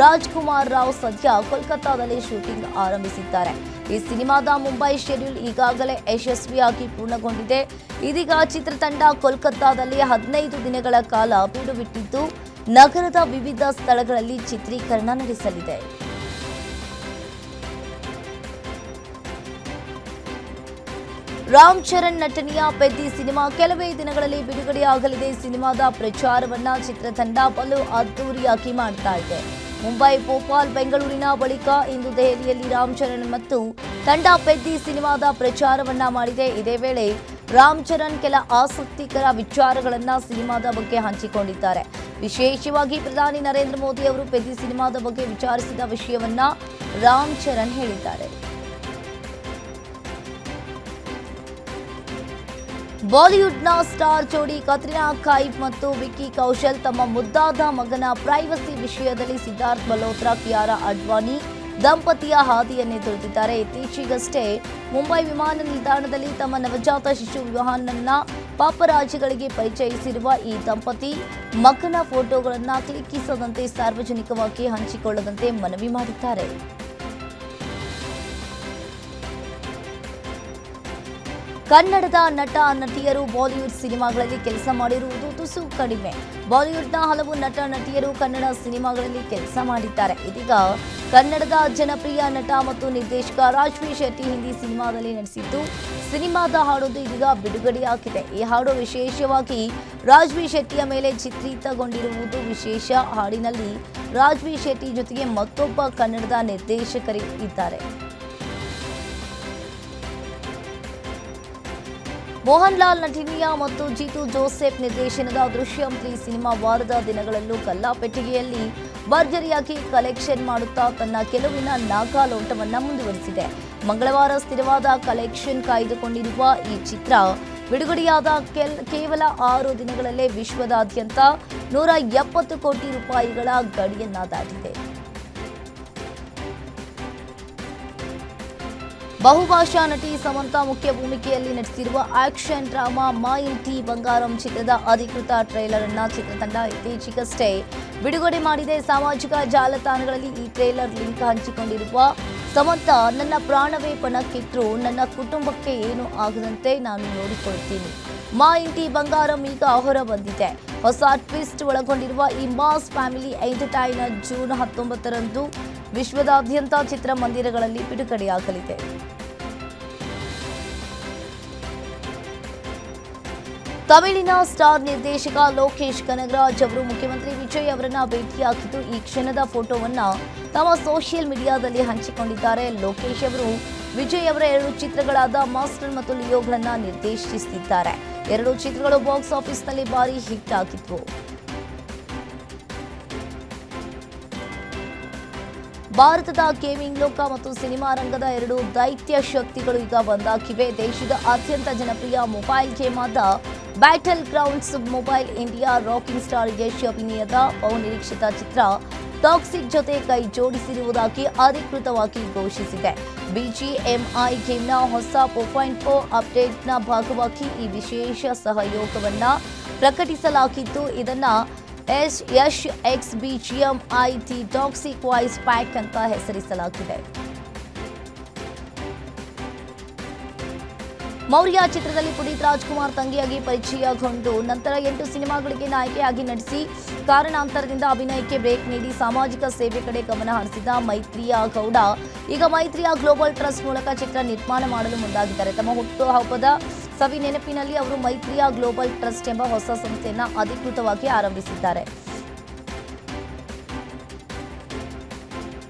Speaker 2: ರಾಜ್ಕುಮಾರ್ ರಾವ್ ಸದ್ಯ ಕೋಲ್ಕತ್ತಾದಲ್ಲಿ ಶೂಟಿಂಗ್ ಆರಂಭಿಸಿದ್ದಾರೆ. ಈ ಸಿನಿಮಾದ ಮುಂಬೈ ಶೆಡ್ಯೂಲ್ ಈಗಾಗಲೇ ಯಶಸ್ವಿಯಾಗಿ ಪೂರ್ಣಗೊಂಡಿದೆ. ಇದೀಗ ಚಿತ್ರತಂಡ ಕೋಲ್ಕತ್ತಾದಲ್ಲಿ 15 ದಿನಗಳ ಕಾಲ ಬೀಡುಬಿಟ್ಟಿದ್ದು ನಗರದ ವಿವಿಧ ಸ್ಥಳಗಳಲ್ಲಿ ಚಿತ್ರೀಕರಣ ನಡೆಸಲಿದೆ. ರಾಮ್ ಚರಣ್ ನಟನೆಯ ಪೆದ್ದಿ ಸಿನಿಮಾ ಕೆಲವೇ ದಿನಗಳಲ್ಲಿ ಬಿಡುಗಡೆಯಾಗಲಿದೆ. ಸಿನಿಮಾದ ಪ್ರಚಾರವನ್ನ ಚಿತ್ರತಂಡ ಬಲು ಅದ್ದೂರಿಯಾಗಿ ಮಾಡ್ತಾ ಇದೆ. ಮುಂಬೈ, ಭೋಪಾಲ್, ಬೆಂಗಳೂರಿನ ಬಳಿಕ ಇಂದು ದೆಹಲಿಯಲ್ಲಿ ರಾಮ್ ಚರಣ್ ಮತ್ತು ತಂಡ ಪೆದ್ದಿ ಸಿನಿಮಾದ ಪ್ರಚಾರವನ್ನ ಮಾಡಿದೆ. ಇದೇ ವೇಳೆ ರಾಮ್ ಚರಣ್ ಕೆಲ ಆಸಕ್ತಿಕರ ವಿಚಾರಗಳನ್ನ ಸಿನಿಮಾದ ಬಗ್ಗೆ ಹಂಚಿಕೊಂಡಿದ್ದಾರೆ. ವಿಶೇಷವಾಗಿ ಪ್ರಧಾನಿ ನರೇಂದ್ರ ಮೋದಿ ಅವರು ಪೆದ್ದಿ ಸಿನಿಮಾದ ಬಗ್ಗೆ ವಿಚಾರಿಸಿದ ವಿಷಯವನ್ನ ರಾಮ್ ಚರಣ್ ಹೇಳಿದ್ದಾರೆ. ಬಾಲಿವುಡ್ನ ಸ್ಟಾರ್ ಜೋಡಿ ಕತ್ರಿನಾ ಕೈಫ್ ಮತ್ತು ವಿಕ್ಕಿ ಕೌಶಲ್ ತಮ್ಮ ಮುದ್ದಾದ ಮಗನ ಪ್ರೈವಸಿ ವಿಷಯದಲ್ಲಿ ಸಿದ್ಧಾರ್ಥ್ ಮಲ್ಹೋತ್ರಾ, ಕಿಯಾರಾ ಅಡ್ವಾಣಿ ದಂಪತಿಯ ಹಾದಿಯನ್ನೇ ತುಳಿದಿದ್ದಾರೆ. ಇತ್ತೀಚೆಗಷ್ಟೇ ಮುಂಬೈ ವಿಮಾನ ನಿಲ್ದಾಣದಲ್ಲಿ ತಮ್ಮ ನವಜಾತ ಶಿಶು ವಿವಾಹನನ್ನ ಪಾಪರಾಜಿಗಳಿಗೆ ಪರಿಚಯಿಸಿರುವ ಈ ದಂಪತಿ ಮಗನ ಫೋಟೋಗಳನ್ನು ಕ್ಲಿಕ್ಕಿಸದಂತೆ ಸಾರ್ವಜನಿಕವಾಗಿ ಹಂಚಿಕೊಳ್ಳದಂತೆ ಮನವಿ ಮಾಡಿದ್ದಾರೆ. ಕನ್ನಡದ ನಟ ನಟಿಯರು ಬಾಲಿವುಡ್ ಸಿನಿಮಾಗಳಲ್ಲಿ ಕೆಲಸ ಮಾಡಿರುವುದು ತುಸು ಕಡಿಮೆ. ಬಾಲಿವುಡ್ನ ಹಲವು ನಟ ನಟಿಯರು ಕನ್ನಡ ಸಿನಿಮಾಗಳಲ್ಲಿ ಕೆಲಸ ಮಾಡಿದ್ದಾರೆ. ಇದೀಗ ಕನ್ನಡದ ಜನಪ್ರಿಯ ನಟ ಮತ್ತು ನಿರ್ದೇಶಕ ರಾಜ್ವೀರ್ ಶೆಟ್ಟಿ ಹಿಂದಿ ಸಿನಿಮಾದಲ್ಲಿ ನಟಿಸಿದ್ದು ಸಿನಿಮಾದ ಹಾಡೊಂದು ಇದೀಗ ಬಿಡುಗಡೆಯಾಗಿದೆ. ಈ ಹಾಡು ವಿಶೇಷವಾಗಿ ರಾಜ್ವೀರ್ ಶೆಟ್ಟಿಯ ಮೇಲೆ ಚಿತ್ರಿತಗೊಂಡಿರುವುದು ವಿಶೇಷ. ಹಾಡಿನಲ್ಲಿ ರಾಜ್ವೀರ್ ಶೆಟ್ಟಿ ಜೊತೆಗೆ ಮತ್ತೊಬ್ಬ ಕನ್ನಡದ ನಿರ್ದೇಶಕರು ಇದ್ದಾರೆ. ಮೋಹನ್ ಲಾಲ್ ನಟನೆಯ ಮತ್ತು ಜೀತು ಜೋಸೆಫ್ ನಿರ್ದೇಶನದ ದೃಶ್ಯಂ 3 ಸಿನಿಮಾ ವಾರದ ದಿನಗಳಲ್ಲೂ ಕಲ್ಲಾಪೆಟ್ಟಿಗೆಯಲ್ಲಿ ಭರ್ಜರಿಯಾಗಿ ಕಲೆಕ್ಷನ್ ಮಾಡುತ್ತಾ ತನ್ನ ಗೆಲುವಿನ ನಾಗಾಲೋಟವನ್ನು ಮುಂದುವರಿಸಿದೆ. ಮಂಗಳವಾರ ಸ್ಥಿರವಾದ ಕಲೆಕ್ಷನ್ ಕಾಯ್ದುಕೊಂಡಿರುವ ಈ ಚಿತ್ರ ಬಿಡುಗಡೆಯಾದ ಕೇವಲ 6 ದಿನಗಳಲ್ಲೇ ವಿಶ್ವದಾದ್ಯಂತ 170 ಕೋಟಿ ರೂಪಾಯಿಗಳ ಗಡಿಯನ್ನ ದಾಟಿದೆ. ಬಹುಭಾಷಾ ನಟಿ ಸಮಂತಾ ಮುಖ್ಯ ಭೂಮಿಕೆಯಲ್ಲಿ ನಟಿಸಿರುವ ಆಕ್ಷನ್ ಡ್ರಾಮಾ ಮಾ ಇಂಟಿ ಬಂಗಾರಂ ಚಿತ್ರದ ಅಧಿಕೃತ ಟ್ರೈಲರ್ ಅನ್ನ ಚಿತ್ರತಂಡ ಇತ್ತೀಚೆಗಷ್ಟೇ ಬಿಡುಗಡೆ ಮಾಡಿದೆ. ಸಾಮಾಜಿಕ ಜಾಲತಾಣಗಳಲ್ಲಿ ಈ ಟ್ರೇಲರ್ ಲಿಂಕ್ ಹಂಚಿಕೊಂಡಿರುವ ಸಮಂತಾ, ನನ್ನ ಪ್ರಾಣವೇ ಪಣಕ್ಕಿಟ್ರು ನನ್ನ ಕುಟುಂಬಕ್ಕೆ ಏನು ಆಗದಂತೆ ನಾನು ನೋಡಿಕೊಳ್ತೀನಿ. ಮಾ ಇಂಟಿ ಬಂಗಾರಂ ಈಗ ಹೊರ ಬಂದಿದೆ. ಹೊಸ ಟ್ವಿಸ್ಟ್ ಒಳಗೊಂಡಿರುವ ಈ ಮಾಸ್ ಫ್ಯಾಮಿಲಿ ಎಂಟರ್ಟೈನರ್ ಜೂನ್ 19ರಂದು ವಿಶ್ವದಾದ್ಯಂತ ಚಿತ್ರಮಂದಿರಗಳಲ್ಲಿ ಬಿಡುಗಡೆಯಾಗಲಿದೆ. ತಮಿಳಿನ ಸ್ಟಾರ್ ನಿರ್ದೇಶಕ ಲೋಕೇಶ್ ಕನಗರಾಜ್ ಅವರು ಮುಖ್ಯಮಂತ್ರಿ ವಿಜಯ್ ಅವರನ್ನ ಭೇಟಿಯಾಗಿದ್ದು ಈ ಕ್ಷಣದ ಫೋಟೋವನ್ನ ತಮ್ಮ ಸೋಷಿಯಲ್ ಮೀಡಿಯಾದಲ್ಲಿ ಹಂಚಿಕೊಂಡಿದ್ದಾರೆ. ಲೋಕೇಶ್ ಅವರು ವಿಜಯ್ ಅವರ 2 ಚಿತ್ರಗಳಾದ ಮಾಸ್ಟರ್ ಮತ್ತು ಲಿಯೋಗಳನ್ನ ನಿರ್ದೇಶಿಸುತ್ತಿದ್ದಾರೆ. 2 ಚಿತ್ರಗಳು ಬಾಕ್ಸ್ ಆಫೀಸ್ನಲ್ಲಿ ಭಾರಿ ಹಿಟ್ ಆಗಿದ್ವು. ಭಾರತದ ಗೇಮಿಂಗ್ ಲೋಕ ಮತ್ತು ಸಿನಿಮಾ ರಂಗದ 2 ದೈತ್ಯ ಶಕ್ತಿಗಳು ಈಗ ಒಂದಾಗಿವೆ. ದೇಶದ ಅತ್ಯಂತ ಜನಪ್ರಿಯ ಮೊಬೈಲ್ ಗೇಮ್ ಆದ battle grounds mobile India rocking star Yash ಅಭಿನಯದ ಬಹುನಿರೀಕ್ಷಿತ ಚಿತ್ರ ಟಾಕ್ಸಿಕ್ ಜೊತೆ ಕೈ ಜೋಡಿಸಿರುವುದಾಗಿ ಅಧಿಕೃತವಾಗಿ ಘೋಷಿಸಿದೆ. ಬಿಜಿಎಂಐ ಗೇಮ್ನ ಹೊಸ 4.4 ಅಪ್ಡೇಟ್ನ ಭಾಗವಾಗಿ ಈ ವಿಶೇಷ ಸಹಯೋಗವನ್ನ ಪ್ರಕಟಿಸಲಾಗಿದ್ದು, ಇದನ್ನ Yash x BGMI the toxic voice pack ಅಂತ ಹೆಸರಿಸಲಾಗಿದೆ. ಮೌರ್ಯ ಚಿತ್ರದಲ್ಲಿ ಪುನೀತ್ ರಾಜ್ಕುಮಾರ್ ತಂಗಿಯಾಗಿ ಪರಿಚಯಗೊಂಡು ನಂತರ 8 ಸಿನಿಮಾಗಳಿಗೆ ನಾಯಕಿಯಾಗಿ ನಟಿಸಿ ಕಾರಣಾಂತರದಿಂದ ಅಭಿನಯಕ್ಕೆ ಬ್ರೇಕ್ ನೀಡಿ ಸಾಮಾಜಿಕ ಸೇವೆ ಕಡೆ ಗಮನ ಹರಿಸಿದ ಮೈತ್ರಿಯಾ ಗೌಡ ಈಗ ಮೈತ್ರಿಯಾ ಗ್ಲೋಬಲ್ ಟ್ರಸ್ಟ್ ಮೂಲಕ ಚಿತ್ರ ನಿರ್ಮಾಣ ಮಾಡಲು ಮುಂದಾಗಿದ್ದಾರೆ. ತಮ್ಮ ಹುಟ್ಟುಹಬ್ಬದ ಸವಿ ನೆನಪಿನಲ್ಲಿ ಅವರು ಮೈತ್ರಿಯಾ ಗ್ಲೋಬಲ್ ಟ್ರಸ್ಟ್ ಎಂಬ ಹೊಸ ಸಂಸ್ಥೆಯನ್ನು ಅಧಿಕೃತವಾಗಿ ಆರಂಭಿಸಿದ್ದಾರೆ.